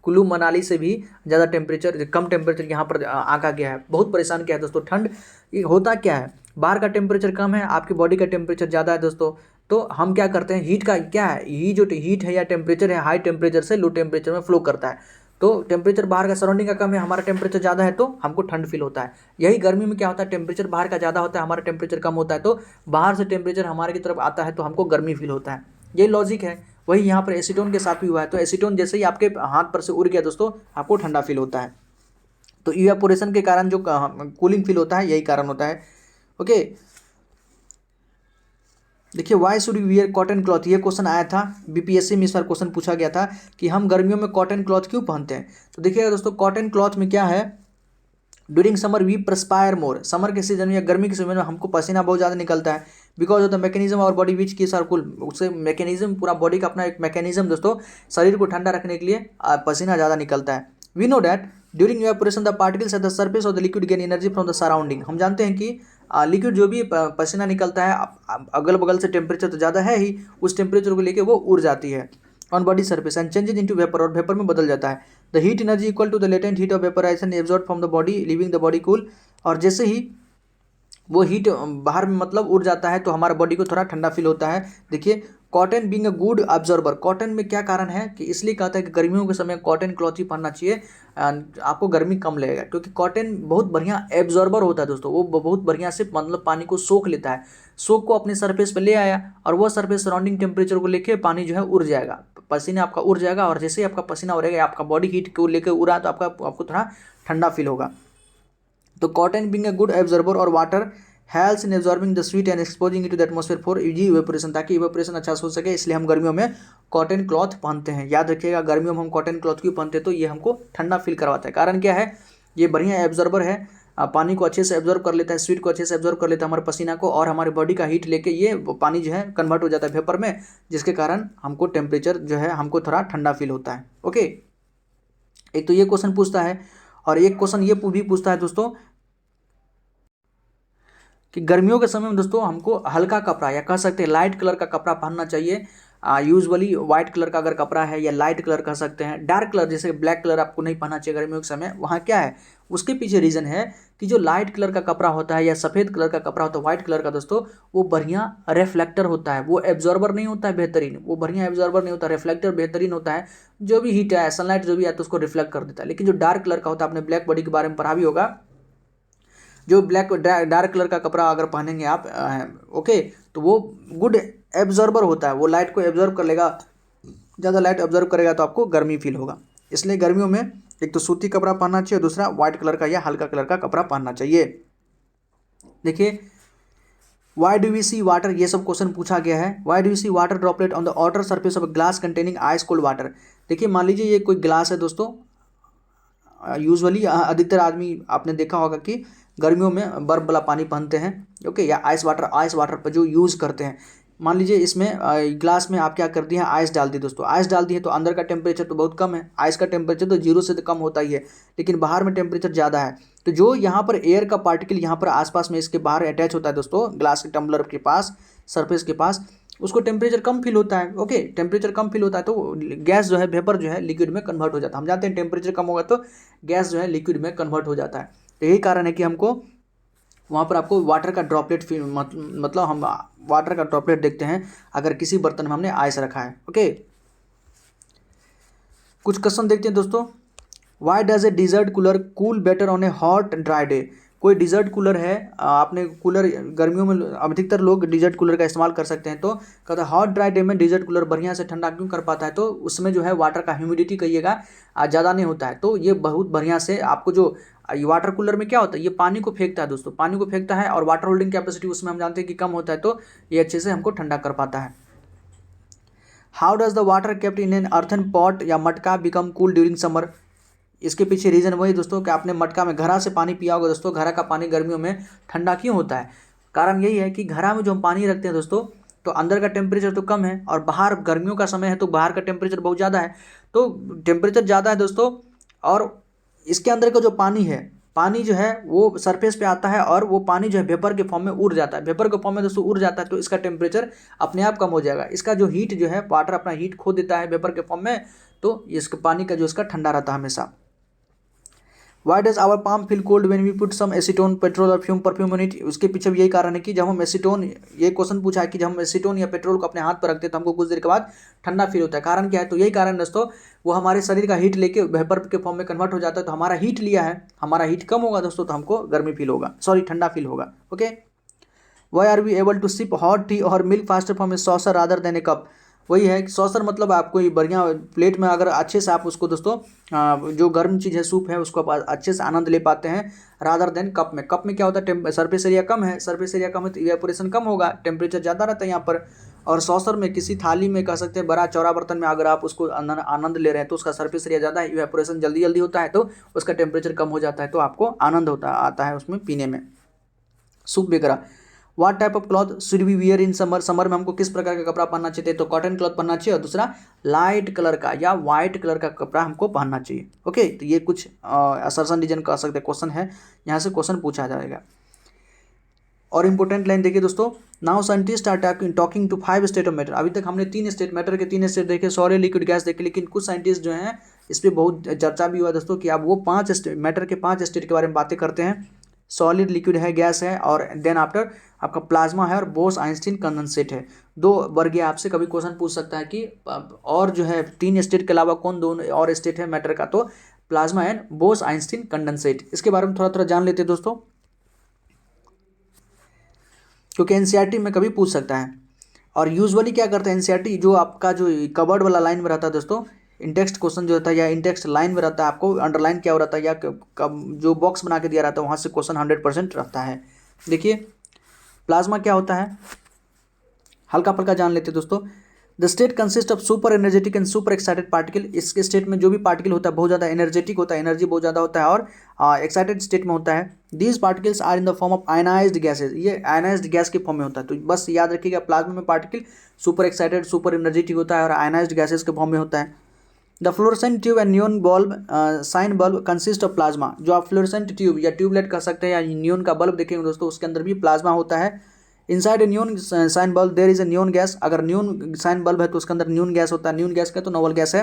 S1: कुल्लू मनाली से भी ज़्यादा टेम्परेचर, कम टेम्परेचर यहाँ पर आंका गया है। बहुत परेशान किया है दोस्तों ठंड। ये होता क्या है, बाहर का टेम्परेचर कम है, आपकी बॉडी का टेम्परेचर ज़्यादा है दोस्तों, तो हम क्या करते हैं, हीट का क्या है, ये जो हीट है या टेम्परेचर है, हाई टेम्परेचर से लो टेम्परेचर में फ्लो करता है। तो टेम्परेचर बाहर का सराउंडिंग का कम है, हमारा टेम्परेचर ज़्यादा है, तो हमको ठंड फील होता है। यही गर्मी में क्या होता है, टेम्परेचर बाहर का ज़्यादा होता है, हमारा टेम्परेचर कम होता है, तो बाहर से टेम्परेचर हमारे की तरफ आता है, तो हमको गर्मी फील होता है। यही लॉजिक है। वही यहाँ पर एसीटोन के साथ भी हुआ है। तो एसीटोन जैसे ही आपके हाथ पर से उड़ गया दोस्तों, आपको ठंडा फील होता है। तो इवेपोरेशन के कारण जो कूलिंग फील होता है, यही कारण होता है। ओके, देखिए, why should you wear cotton cloth, ये क्वेश्चन आया था बीपीएससी में। इस बार क्वेश्चन पूछा गया था कि हम गर्मियों में कॉटन क्लॉथ क्यों पहनते हैं। तो देखिएगा दोस्तों, कॉटन क्लॉथ में क्या है, during summer we perspire more, summer के सीजन में या गर्मी के सीजन में हमको पसीना बहुत ज़्यादा निकलता है। बिकॉज ऑफ द मैकेनिज्म और बॉडी विच की सर्कुल, उससे मैकेनिज्म, पूरा बॉडी का अपना एक मैकेनिज्म दोस्तों, शरीर को ठंडा रखने के लिए पसीना ज़्यादा निकलता है। We know that during evaporation the particles at the surface of the liquid gain energy from the surrounding. हम जानते हैं कि लिक्विड जो भी पसीना निकलता है, अगल बगल से टेम्परेचर तो ज़्यादा है ही, उस टेम्परेचर को लेकर वो उड़ जाती है on body surface and changes into vapour, और वेपर में बदल जाता है। The heat energy equal to the latent heat of vaporisation absorb from the body leaving the body cool. और जैसे ही वो हीट बाहर में मतलब उड़ जाता है, तो हमारा बॉडी को थोड़ा ठंडा फील होता है। देखिए, cotton being a good observer, cotton में क्या कारण है कि इसलिए कहता है कि गर्मियों के समय कॉटन क्लॉथ ही पहनना चाहिए, आपको गर्मी कम लगेगा, क्योंकि कॉटन बहुत बढ़िया एब्जॉर्बर होता है दोस्तों। वो बहुत बढ़िया से मतलब पानी को सोख लेता है, सोख को अपने सरफेस पर ले आया, और वह सरफेस सराउंडिंग टेम्परेचर को लेके पानी जो है उड़ जाएगा, पसीना आपका उड़ जाएगा, और जैसे ही आपका पसीना उड़ेगा, आपका बॉडी हीट को लेकर उड़ा, तो आपको थोड़ा ठंडा फील होगा। तो cotton being a good absorber और water helps in absorbing the sweat and exposing it to the atmosphere for easy evaporation, ताकि इवेपोरेशन अच्छा से हो सके, इसलिए हम गर्मियों में कॉटन क्लॉथ पहनते हैं। याद रखिएगा, गर्मियों में हम कॉटन क्लॉथ क्यों पहनते हैं, तो ये हमको ठंडा फील करवाता है। कारण क्या है, ये बढ़िया एब्जॉर्बर है, पानी को अच्छे से एब्जॉर्ब कर लेता है, स्वीट को अच्छे से एब्जॉर्ब कर लेता है, हमारे पसीना को, और हमारे बॉडी का हीट लेके ये पानी जो है कन्वर्ट हो जाता है वेपर में, जिसके कारण हमको टेम्परेचर जो है, हमको थोड़ा ठंडा फील होता है। ओके, एक तो ये क्वेश्चन पूछता है, और एक क्वेश्चन ये भी पूछता है दोस्तों कि गर्मियों के समय में दोस्तों हमको हल्का कपड़ा, या कह सकते हैं लाइट कलर का कपड़ा पहनना चाहिए। यूजुअली वाइट कलर का अगर कपड़ा है, या लाइट कलर कह सकते हैं, डार्क कलर जैसे ब्लैक कलर आपको नहीं पहनना चाहिए गर्मियों के समय। वहाँ क्या है, उसके पीछे रीज़न है कि जो लाइट कलर का कपड़ा होता है, या सफ़ेद कलर का कपड़ा होता है, व्हाइट कलर का दोस्तों, वो बढ़िया रिफ्लेक्टर होता है, वो एब्जॉर्बर नहीं होता है बेहतरीन, वो बढ़िया एब्जॉर्बर नहीं होता, रिफ्लेक्टर बेहतरीन होता है। जो भी हीट है, सनलाइट जो भी है, तो उसको रिफ्लेक्ट कर देता है। लेकिन जो डार्क कलर का होता है, आपने ब्लैक बॉडी के बारे में पढ़ा भी होगा, जो ब्लैक डार्क कलर का कपड़ा अगर पहनेंगे आप, ओके, तो वो गुड एब्जॉर्बर होता है, वो लाइट को एब्जॉर्ब कर लेगा, ज़्यादा लाइट एब्जॉर्ब करेगा, तो आपको गर्मी फील होगा। इसलिए गर्मियों में एक तो सूती कपड़ा पहनना चाहिए, दूसरा व्हाइट कलर का या हल्का कलर का कपड़ा पहनना चाहिए। देखिए, why do we see water, ये सब क्वेश्चन पूछा गया है। Why do we see water droplet on the outer surface of glass containing ice cold water. देखिए, मान लीजिए ये कोई ग्लास है दोस्तों, यूजुअली अधिकतर आदमी आपने देखा होगा कि गर्मियों में बर्फ वाला पानी पहनते हैं, ओके, या आइस वाटर पर जो यूज़ करते हैं। मान लीजिए इसमें ग्लास में आप क्या कर दिए हैं, आइस डाल दी दोस्तों, आइस डाल दी है, तो अंदर का टेम्परेचर तो बहुत कम है, आइस का टेम्परेचर तो 0 से तो कम होता ही है, लेकिन बाहर में टेम्परेचर ज़्यादा है। तो जो यहाँ पर एयर का पार्टिकल यहाँ पर आसपास में इसके बाहर अटैच होता है दोस्तों, ग्लास के टम्बलर के पास, सरफेस के पास, उसको टेम्परेचर कम फील होता है। ओके, टेम्परेचर कम फील होता है, तो गैस जो है, वेपर जो है, लिक्विड में कन्वर्ट हो जाता है। हम जानते हैं टेम्परेचर कम होगा तो गैस जो है लिक्विड में कन्वर्ट हो जाता है। तो यही कारण है कि हमको वहाँ पर आपको वाटर का ड्रॉपलेट मतलब हम वाटर का ड्रॉपलेट देखते हैं अगर किसी बर्तन में हमने आइस रखा है। ओके, कुछ क्वेश्चन देखते हैं दोस्तों। Why does a desert cooler cool better on a hot dry day. कोई डिजर्ट कूलर है, आपने कूलर गर्मियों में अधिकतर लोग डिजर्ट कूलर का इस्तेमाल कर सकते हैं, तो कहता है हॉट ड्राई डे में डिजर्ट कूलर बढ़िया से ठंडा क्यों कर पाता है, तो उसमें जो है वाटर का ह्यूमिडिटी कहिएगा ज़्यादा नहीं होता है, तो ये बहुत बढ़िया से आपको जो ये वाटर कूलर में क्या होता है, ये पानी को फेंकता है दोस्तों, पानी को फेंकता है और वाटर होल्डिंग कैपेसिटी उसमें हम जानते हैं कि कम होता है, तो ये अच्छे से हमको ठंडा कर पाता है। How does the water kept in an earthen pot या मटका बिकम कूल ड्यूरिंग समर। इसके पीछे रीजन वही दोस्तों कि आपने मटका में घड़ा से पानी पिया होगा दोस्तों, घड़ा का पानी गर्मियों में ठंडा क्यों होता है, कारण यही है कि घड़ा में जो हम पानी रखते हैं दोस्तों, तो अंदर का टेम्परेचर तो कम है और बाहर गर्मियों का समय है तो बाहर का टेम्परेचर बहुत ज़्यादा है, तो टेम्परेचर ज़्यादा है दोस्तों, और इसके अंदर का जो पानी है, पानी जो है वो सरफेस पे आता है और वो पानी जो है वेपर के फॉर्म में उड़ जाता है, वेपर के फॉर्म में दोस्तों उड़ जाता है, तो इसका टेम्परेचर अपने आप कम हो जाएगा, इसका जो हीट जो है वाटर अपना हीट खो देता है वेपर के फॉर्म में, तो इसके पानी का जो इसका ठंडा रहता है हमेशा। Why does our palm feel cold when we put some acetone petrol और फ्यूम परफ्यूम ऑन इट। उसके पीछे भी यही कारण है कि जब हम एसीटोन, ये क्वेश्चन पूछा है कि जब हम एसीटोन या पेट्रोल को अपने हाथ पर रखते हैं तो हमको कुछ देर के बाद ठंडा फील होता है, कारण क्या है, तो यही कारण दोस्तों, वो हमारे शरीर का हीट लेके वेपर के फॉर्म में कन्वर्ट हो जाता है, तो हमारा हीट लिया है, हमारा हीट कम होगा दोस्तों, तो हमको गर्मी फील होगा, सॉरी ठंडा फील होगा। Okay, why are we able to sip hot tea और milk faster from a saucer rather than a cup. वही है कि सॉसर मतलब आपको ये बढ़िया प्लेट में अगर अच्छे से आप उसको दोस्तों जो गर्म चीज़ है सूप है उसको आप अच्छे से आनंद ले पाते हैं, रादर देन कप में। कप में क्या होता है, सरफेस एरिया कम है, सरफेस एरिया कम है तो इवेपोरेशन कम होगा, टेम्परेचर ज़्यादा रहता है यहाँ पर। और सॉसर में किसी थाली में कह सकते हैं बड़ा चौड़ा बर्तन में अगर आप उसको आनंद ले रहे हैं तो उसका सरफेस एरिया ज़्यादा है, इवेपोरेशन जल्दी जल्दी होता है तो उसका टेम्परेचर कम हो जाता है, तो आपको आनंद आता है उसमें पीने में। सूप वगैरह। What type of cloth should be wear in summer. Summer में हमको किस प्रकार का कपड़ा पहनना चाहिए, तो कॉटन क्लॉथ पहनना चाहिए, और दूसरा लाइट कलर का या वाइट कलर का कपड़ा हमको पहनना चाहिए। ओके, तो ये कुछ असर्शन रीजन कह सकते हैं क्वेश्चन है, यहाँ से क्वेश्चन पूछा जाएगा। और इंपॉर्टेंट लाइन देखिए दोस्तों, now scientist are talking to 5 state of matter. अभी तक हमने 3 स्टेट, मैटर के 3 स्टेट देखे, सॉलिड लिक्विड गैस देखे, लेकिन कुछ साइंटिस्ट जो हैं इस पर बहुत चर्चा भी हुआ दोस्तों कि अब वो 5 स्टेट, मैटर के 5 स्टेट के बारे में बातें करते हैं। सॉलिड, लिक्विड है, गैस है, और देन आफ्टर आपका प्लाज्मा है और बोस आइंस्टीन कंडेंसेट है। 2 वर्गीय आपसे कभी क्वेश्चन पूछ सकता है कि और जो है 3 स्टेट के अलावा कौन 2 और स्टेट है मैटर का, तो plasma and boss Einstein condensate. इसके बारे में थोड़ा थोड़ा जान लेते हैं दोस्तों, क्योंकि एनसीईआरटी में कभी पूछ सकता है। और यूजुअली क्या करता है एनसीईआरटी, जो आपका जो कवर्ड वाला लाइन में रहता है दोस्तों, इंटेक्स्ट क्वेश्चन जो होता है या इंटेक्स्ट लाइन में रहता है, आपको अंडरलाइन क्या हो रहता है या जो बॉक्स बना के दिया रहता है वहाँ से क्वेश्चन 100% रहता है। देखिए प्लाज्मा क्या होता है, हल्का फुल्का जान लेते हैं दोस्तों। The state consist of super energetic and super excited particle. इसके स्टेट में जो भी पार्टिकल होता है बहुत ज़्यादा एनर्जेटिक होता है, एनर्जी बहुत ज़्यादा होता है, और एक्साइटेड स्टेट में होता है। These particles are in the form of ionised gases. ये आयनाइज्ड गैस के फॉर्म में होता है, तो बस याद रखिएगा प्लाज्मा में particle super excited super energetic होता है और आयनाइज्ड गैसेज के फॉर्म में होता है। The fluorescent tube and neon bulb sign bulb consist of plasma. जो आप फ्लोरेसेंट ट्यूब या ट्यूबलाइट कह सकते हैं या नियॉन का बल्ब देखेंगे दोस्तों, उसके अंदर भी प्लाज्मा होता है। Inside a neon sign bulb there is a neon gas. अगर नियॉन साइन बल्ब है तो उसके अंदर नियॉन गैस होता है, नियॉन गैस का तो नोबल गैस है।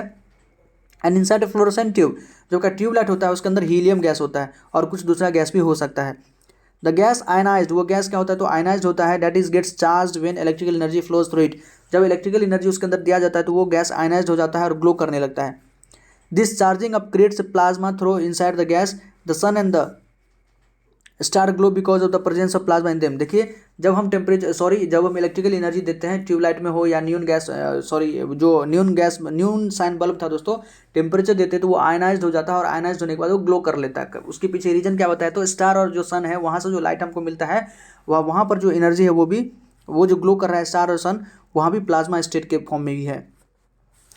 S1: And inside a fluorescent tube, जो का ट्यूबलाइट होता है उसके अंदर हीलियम गैस होता है और कुछ दूसरा गैस भी हो सकता है। द गैस आयनाइज्ड, वो गैस क्या होता है, तो आयनाइज्ड होता है, that is gets charged when electrical energy flows through it. जब इलेक्ट्रिकल एनर्जी उसके अंदर दिया जाता है तो वो गैस आयनाइज्ड हो जाता है और ग्लो करने लगता है। This charging up creates plasma through inside the gas. The sun and the star glow because of the presence of plasma in them. देखिए जब हम जब हम इलेक्ट्रिकल एनर्जी देते हैं ट्यूबलाइट में हो या नियॉन गैस, जो नियॉन साइन बल्ब था दोस्तों, टेम्परेचर देते तो वो आयनाइज्ड हो जाता है और आयनाइज्ड होने के बाद वो ग्लो कर लेता है। उसके पीछे रीजन क्या बताया, तो स्टार और जो सन है वहाँ से जो लाइट हमको मिलता है वहाँ पर जो एनर्जी है वो जो ग्लो कर रहा है स्टार और सन, वहाँ भी प्लाज्मा स्टेट के फॉर्म में ही है।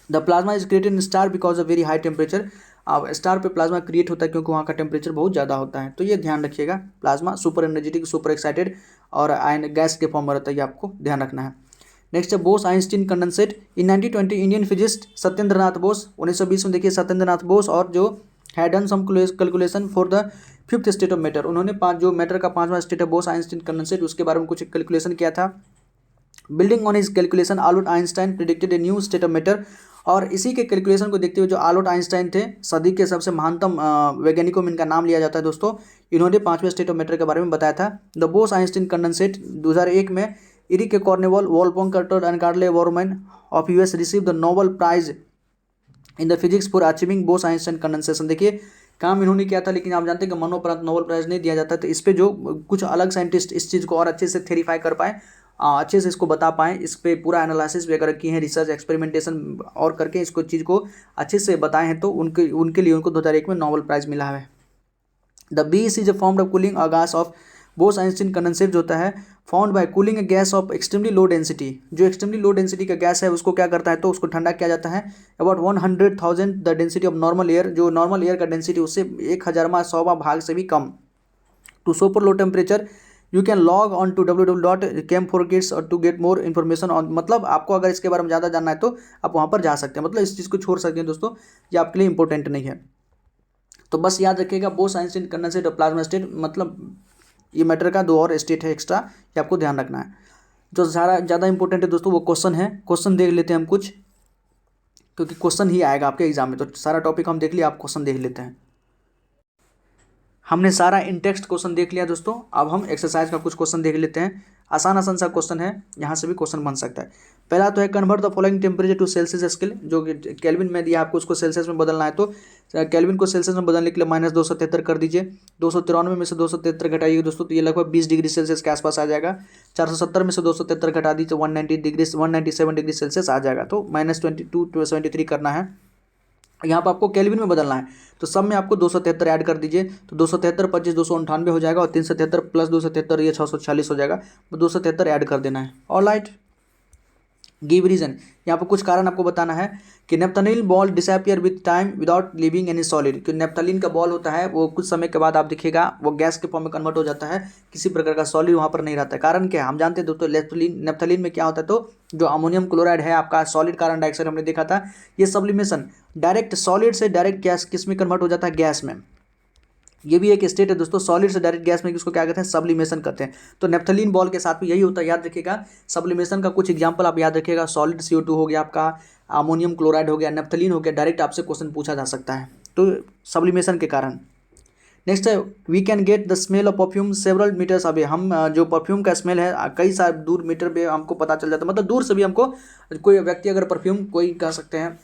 S1: The plasma is created in star because of very high temperature. अब स्टार पे प्लाज्मा क्रिएट होता है क्योंकि वहाँ का टेम्परेचर बहुत ज़्यादा होता है, तो ये ध्यान रखिएगा। Plasma super energetic, super excited और आयन गैस के फॉर्म में रहता है, ये आपको ध्यान रखना है। नेक्स्ट है Bose Einstein condensate. In 1920 Indian physicist Satyendra Nath Bose, 1920 में देखिए सत्येंद्र नाथ बोस, और जो had done some calculation for the 5th state of matter. उन्होंने जो मैटर का 5वां स्टेट है बोस आइंस्टीन कंडेंसेट, उसके बारे में कुछ कैलकुलेशन किया था। Building on his calculation Albert Einstein predicted a new state of matter. और इसी के कैलकुलेशन को देखते हुए जो आल्बर्ट आइंस्टाइन थे, सदी के सबसे महानतम वैज्ञानिकों में इनका नाम लिया जाता है दोस्तों, इन्होंने 5वें स्टेट ऑफ मैटर के बारे में बताया था। द बोस आइंस्टीन कंडेंसेट 2001 में Eric Cornell, Wolfgang Ketterle and Carl Wieman of US receive the Nobel prize in the physics for achieving Bose Einstein condensation. देखिए काम इन्होंने किया था, लेकिन आप जानते हैं कि मरणोपरांत नोबेल प्राइज़ नहीं दिया जाता। तो इस पे जो कुछ अलग साइंटिस्ट इस चीज़ को और अच्छे से थेरीफाई कर पाए, अच्छे से इसको बता पाएँ, इस पे पूरा एनालिसिस वगैरह किए हैं, रिसर्च एक्सपेरिमेंटेशन और करके इसको चीज़ को अच्छे से बताए हैं, तो उनके लिए उनको 2001 में नोबेल प्राइज़ मिला है। द बीस is a formed of cooling a gas off Bose-Einstein condensate जो होता है, found by cooling A gas off extremely low density. जो एक्सट्रीमली लो डेंसिटी का गैस है उसको क्या करता है, तो उसको ठंडा किया जाता है about 100,000 the density of normal air. जो नॉर्मल एयर का डेंसिटी उससे 1000वां भाग से भी कम। To super low temperature you can log on to www.chem4kits और to get more information on. मतलब आपको अगर इसके बारे में ज़्यादा जानना है तो आप वहाँ पर जा सकते हैं, मतलब इस चीज़ को छोड़ सकते हैं दोस्तों, ये आपके लिए इंपॉर्टेंट नहीं है। तो बस याद रखिएगा बोस-आइंस्टीन कंडेंसेट और प्लाज्मा स्टेट, मतलब ये मैटर का 2 और स्टेट है एक्स्ट्रा, ये आपको ध्यान रखना है। जो ज़्यादा इंपॉर्टेंट है दोस्तों वो क्वेश्चन है, क्वेश्चन देख लेते हैं हम कुछ, क्योंकि क्वेश्चन ही आएगा आपके एग्जाम में। तो सारा टॉपिक हम देख लिया, आप क्वेश्चन देख लेते हैं। हमने सारा इन टेक्स्ट क्वेश्चन देख लिया दोस्तों, अब हम एक्सरसाइज का कुछ क्वेश्चन देख लेते हैं। आसान सा क्वेश्चन है, यहाँ से भी क्वेश्चन बन सकता है। पहला तो है convert the following temperature to Celsius scale. जो केल्विन में दिया आपको उसको सेल्सियस में बदलना है, तो केल्विन को सेल्सियस में बदलने के लिए -273 कर दीजिए। 293 में से 273 घटाइए दोस्तों, तो ये लगभग 20 डिग्री सेल्सियस के आसपास आ जाएगा। 470 में से 273 घटा दीजिए तो 197 डिग्री सेल्सियस आ जाएगा। तो -22 to 73 करना है, यहाँ पर आपको केल्विन में बदलना है। तो सब में आपको 273 ऐड कर दीजिए, तो 273 25 298 हो जाएगा, और 373 प्लस 273 ये 646 हो जाएगा। तो 273 ऐड कर देना है। ऑलराइट, गिव रीजन, यहाँ पर कुछ कारण आपको बताना है कि naphthalene ball disappear with time without leaving any solid. कि नेप्थलीन का बॉल होता है वो कुछ समय के बाद आप दिखेगा वो गैस के फॉर्म में कन्वर्ट हो जाता है, किसी प्रकार का सॉलिड वहाँ पर नहीं रहता है। कारण क्या है हम जानते हैं दोस्तों, नेप्थलीन में क्या होता है, तो जो अमोनियम क्लोराइड है आपका, सॉलिड कार्बन डाइऑक्साइड हमने देखा था, ये सब्लिमेशन डायरेक्ट सॉलिड से डायरेक्ट गैस किस में कन्वर्ट हो जाता है, गैस में। ये भी एक स्टेट है दोस्तों, सॉलिड से डायरेक्ट गैस में, किसको क्या कहते हैं, सब्लिमेशन कहते हैं। तो नेप्थलीन बॉल के साथ भी यही होता है, याद रखिएगा। सब्लिमेशन का कुछ एग्जांपल आप याद रखिएगा, सॉलिड CO2 हो गया आपका, अमोनियम क्लोराइड हो गया, नेप्थलीन हो गया, डायरेक्ट आपसे क्वेश्चन पूछा जा सकता है, तो सब्लिमेशन के कारण। नेक्स्ट है we can get the smell of perfume several metres away. हम जो परफ्यूम का स्मेल है कई सारे दूर मीटर पे हमको पता चल जाता है, मतलब दूर से भी हमको कोई व्यक्ति अगर परफ्यूम, कोई कह सकते हैं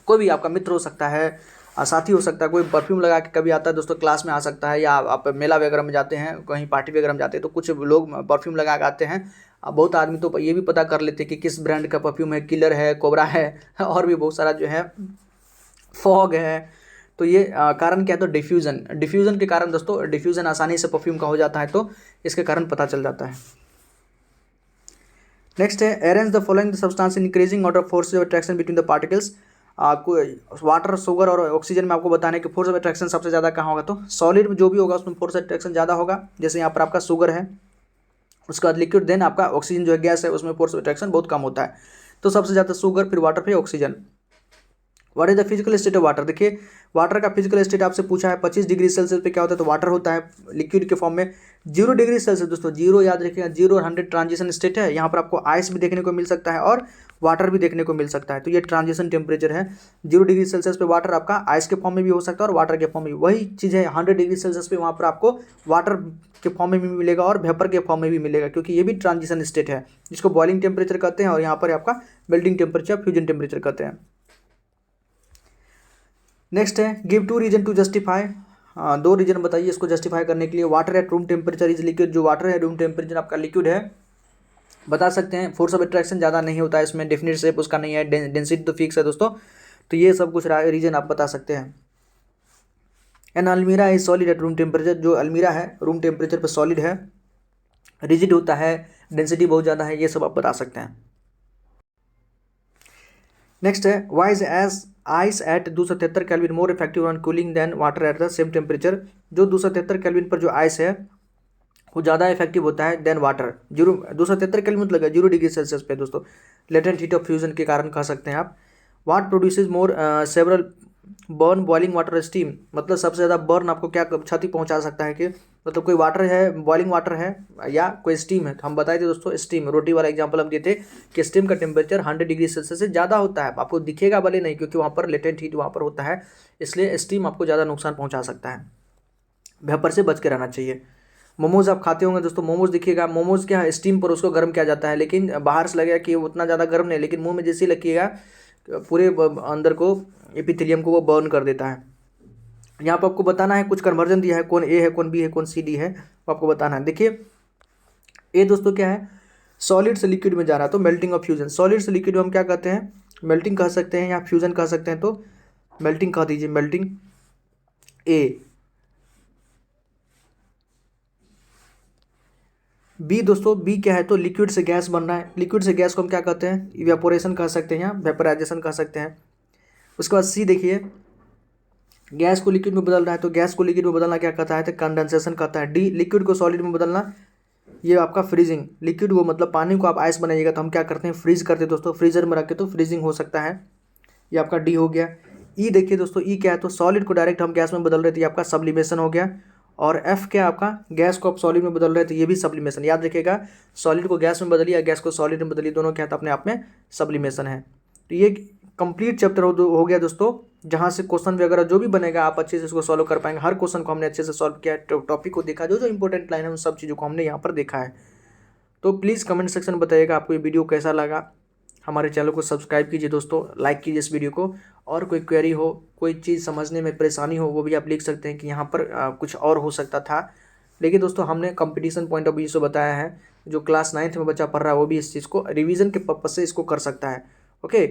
S1: कोई भी आपका मित्र हो सकता है, साथी हो सकता है, कोई परफ्यूम लगा के कभी आता है दोस्तों, क्लास में आ सकता है, या आप मेला वगैरह में जाते हैं, कहीं पार्टी वगैरह में जाते हैं, तो कुछ लोग परफ्यूम लगा के आते हैं। बहुत आदमी तो ये भी पता कर लेते हैं कि किस ब्रांड का परफ्यूम है, किलर है, कोबरा है, और भी बहुत सारा जो है, फॉग है। तो ये कारण क्या है, तो डिफ्यूज़न के कारण दोस्तों, डिफ्यूज़न आसानी से परफ्यूम का हो जाता है, तो इसके कारण पता चल जाता है। नेक्स्ट है arrange the following substance increasing order force of attraction between the particles. Water, sugar और ऑक्सीजन में आपको बताना है कि फोर्स ऑफ अट्रैक्शन सबसे ज़्यादा कहाँ होगा, तो सॉलिड में जो भी होगा उसमें फोर्स ऑफ अट्रैक्शन ज़्यादा होगा। जैसे यहाँ पर आपका शुगर है, उसके बाद लिक्विड, देन आपका ऑक्सीजन जो है गैस है, उसमें फोर्स ऑफ अट्रैक्शन बहुत कम होता है। तो सबसे ज़्यादा शुगर, फिर वाटर, फिर oxygen. What is the physical state of water. देखिए वाटर का फिजिकल स्टेट आपसे पूछा है, 25 डिग्री सेल्सियस पे क्या होता है, तो वाटर होता है लिक्विड के फॉर्म में। 0 डिग्री सेल्सियस दोस्तों, 0 याद रखिएगा, 0 और 100 ट्रांजिशन स्टेट है। यहाँ पर आपको आइस भी देखने को मिल सकता है और वाटर भी देखने को मिल सकता है, तो ये ट्रांजिशन टेम्परेचर है। 0 डिग्री सेल्सियस पे वाटर आपका आइस के फॉर्म में भी हो सकता है और वाटर के फॉर्म में भी। वही चीज़ है 100 डिग्री सेल्सियस पे, वहाँ पर आपको वाटर के फॉर्म में भी मिलेगा और वेपर के फॉर्म में भी मिलेगा, क्योंकि ये भी ट्रांजिशन स्टेट है, जिसको बॉइलिंग टेम्परेचर कहते हैं, और यहाँ पर आपका मेल्टिंग टेम्परेचर, फ्यूजन टेम्परेचर कहते हैं। नेक्स्ट है give 2 reason to justify. 2 reason बताइए इसको जस्टिफाई करने के लिए। Water at room temperature is liquid. जो वाटर है रूम टेम्परेचर आपका लिक्विड है, बता सकते हैं। फोर्स ऑफ अट्रैक्शन ज़्यादा नहीं होता है इसमें, डेफिनेट शेप उसका नहीं है, डेंसिटी तो फिक्स है दोस्तों। तो ये सब कुछ रीजन आप बता सकते हैं। एन अलमीरा is solid at room temperature. जो अलमीरा है रूम टेम्परेचर पर सॉलिड है, रिजिड होता है, डेंसिटी बहुत ज़्यादा है, ये सब आप बता सकते हैं। नेक्स्ट है why is as ice at 273 Kelvin more effective on cooling than water at the same temperature. जो 273 केल्विन पर जो आइस है वो ज़्यादा इफेक्टिव होता है देन वाटर। 273 केल्विन मतलब 0 डिग्री सेल्सियस पे दोस्तों, लेटेंट हीट ऑफ फ्यूजन के कारण कह सकते हैं आप। What produces more several burn boiling water steam. मतलब सबसे ज़्यादा बर्न आपको क्या क्षति पहुंचा सकता है, कि मतलब कोई वाटर है, बॉइलिंग वाटर है या कोई स्टीम है। तो हम बताए थे दोस्तों स्टीम, रोटी वाला एग्जांपल हम दिए थे कि स्टीम का टेम्परेचर 100 डिग्री सेल्सियस से ज़्यादा होता है। आपको दिखेगा भले नहीं, क्योंकि वहाँ पर लेटेंट हीट वहाँ पर होता है, इसलिए स्टीम आपको ज़्यादा नुकसान पहुँचा सकता है। वेपर से बच के रहना चाहिए। मोमोज़ आप खाते होंगे दोस्तों, मोमोज़ दिखिएगा, मोमोज़ क्या है, स्टीम पर उसको गर्म किया जाता है, लेकिन बाहर से लगेगा कि उतना ज़्यादा गर्म नहीं, लेकिन मुंह में जैसे ही लगिएगा पूरे अंदर को एपिथेलियम को वो बर्न कर देता है। यहाँ पर आपको बताना है, कुछ कन्वर्जन दिया है, कौन ए है, कौन बी है, कौन सी डी है, वो आपको बताना है। देखिए ए दोस्तों क्या है, सॉलिड से लिक्विड में जा रहा है, तो मेल्टिंग और फ्यूजन। सॉलिड से लिक्विड में हम क्या कहते हैं, मेल्टिंग कह सकते हैं या फ्यूजन कह सकते हैं, तो मेल्टिंग कह दीजिए, मेल्टिंग ए। बी दोस्तों, बी क्या है, तो लिक्विड से गैस बन रहा है, लिक्विड से गैस को हम क्या कहते हैं, इवेपोरेशन कह सकते हैं या वेपराइजेशन कह सकते हैं। उसके बाद सी देखिए, गैस को लिक्विड में बदल रहा है, तो गैस को लिक्विड में बदलना क्या कहता है, तो कंडेंसेशन कहता है। डी, लिक्विड को सॉलिड में बदलना, ये आपका फ्रीजिंग। लिक्विड को मतलब पानी को आप आइस बनाइएगा तो हम क्या करते हैं, फ्रीज करते हैं दोस्तों, फ्रीजर में रख के, तो फ्रीजिंग हो सकता है। ये आपका डी हो गया। ई देखिए दोस्तों, ई क्या है, तो सॉलिड को डायरेक्ट हम गैस में बदल रहे थे, ये आपका सब्लिमेशन हो गया। और एफ क्या आपका, गैस को आप सॉलिड में बदल रहे थे, ये भी सब्लिमेशन। याद रखिएगा, सॉलिड को गैस में बदलिए या गैस को सॉलिड में बदलिए, दोनों क्या था अपने आप में सब्लिमेशन है। तो ये कंप्लीट चैप्टर हो गया दोस्तों, जहाँ से क्वेश्चन वगैरह जो भी बनेगा आप अच्छे से इसको सॉल्व कर पाएंगे। हर क्वेश्चन को हमने अच्छे से सॉल्व किया है, टॉपिक को देखा, जो जो इंपॉर्टेंट लाइन है उन सब चीज़ों को हमने यहाँ पर देखा है। तो प्लीज़ कमेंट सेक्शन में बताइएगा आपको ये वीडियो कैसा लगा। हमारे चैनल को सब्सक्राइब कीजिए दोस्तों, लाइक कीजिए इस वीडियो को। और कोई क्वेरी हो, कोई चीज़ समझने में परेशानी हो, वो भी आप लिख सकते हैं कि यहाँ पर कुछ और हो सकता था। लेकिन दोस्तों हमने कंपटीशन पॉइंट ऑफ व्यू से बताया है, जो क्लास 9th में बच्चा पढ़ रहा है वो भी इस चीज़ को रिवीजन के पर्पज से इसको कर सकता है। ओके,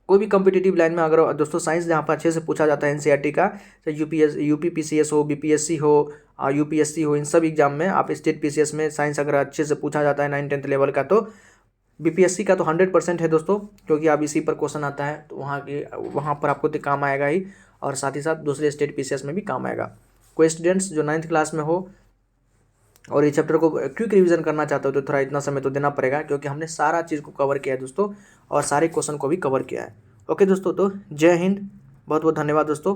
S1: कोई भी कॉम्पिटिटिव लाइन में अगर दोस्तों साइंस जहाँ पर अच्छे से पूछा जाता है एनसीईआरटी का, चाहे यूपीपीसीएस हो, बीपीएससी हो, यूपीएससी हो, इन सब एग्जाम में आप स्टेट पीसीएस में साइंस अगर अच्छे से पूछा जाता है 9th 10th लेवल का, तो बीपीएससी का तो 100% है दोस्तों, क्योंकि आप इसी पर क्वेश्चन आता है, तो वहाँ पर आपको तो काम आएगा ही, और साथ ही साथ दूसरे स्टेट पीसीएस में भी काम आएगा। कोई स्टूडेंट्स जो 9th क्लास में हो और ये चैप्टर को क्विक रिवीजन करना चाहते हो, तो थोड़ा इतना समय तो देना पड़ेगा, क्योंकि हमने सारा चीज़ को कवर किया है दोस्तों, और सारे क्वेश्चन को भी कवर किया है। ओके दोस्तों, तो जय हिंद, बहुत बहुत धन्यवाद दोस्तों।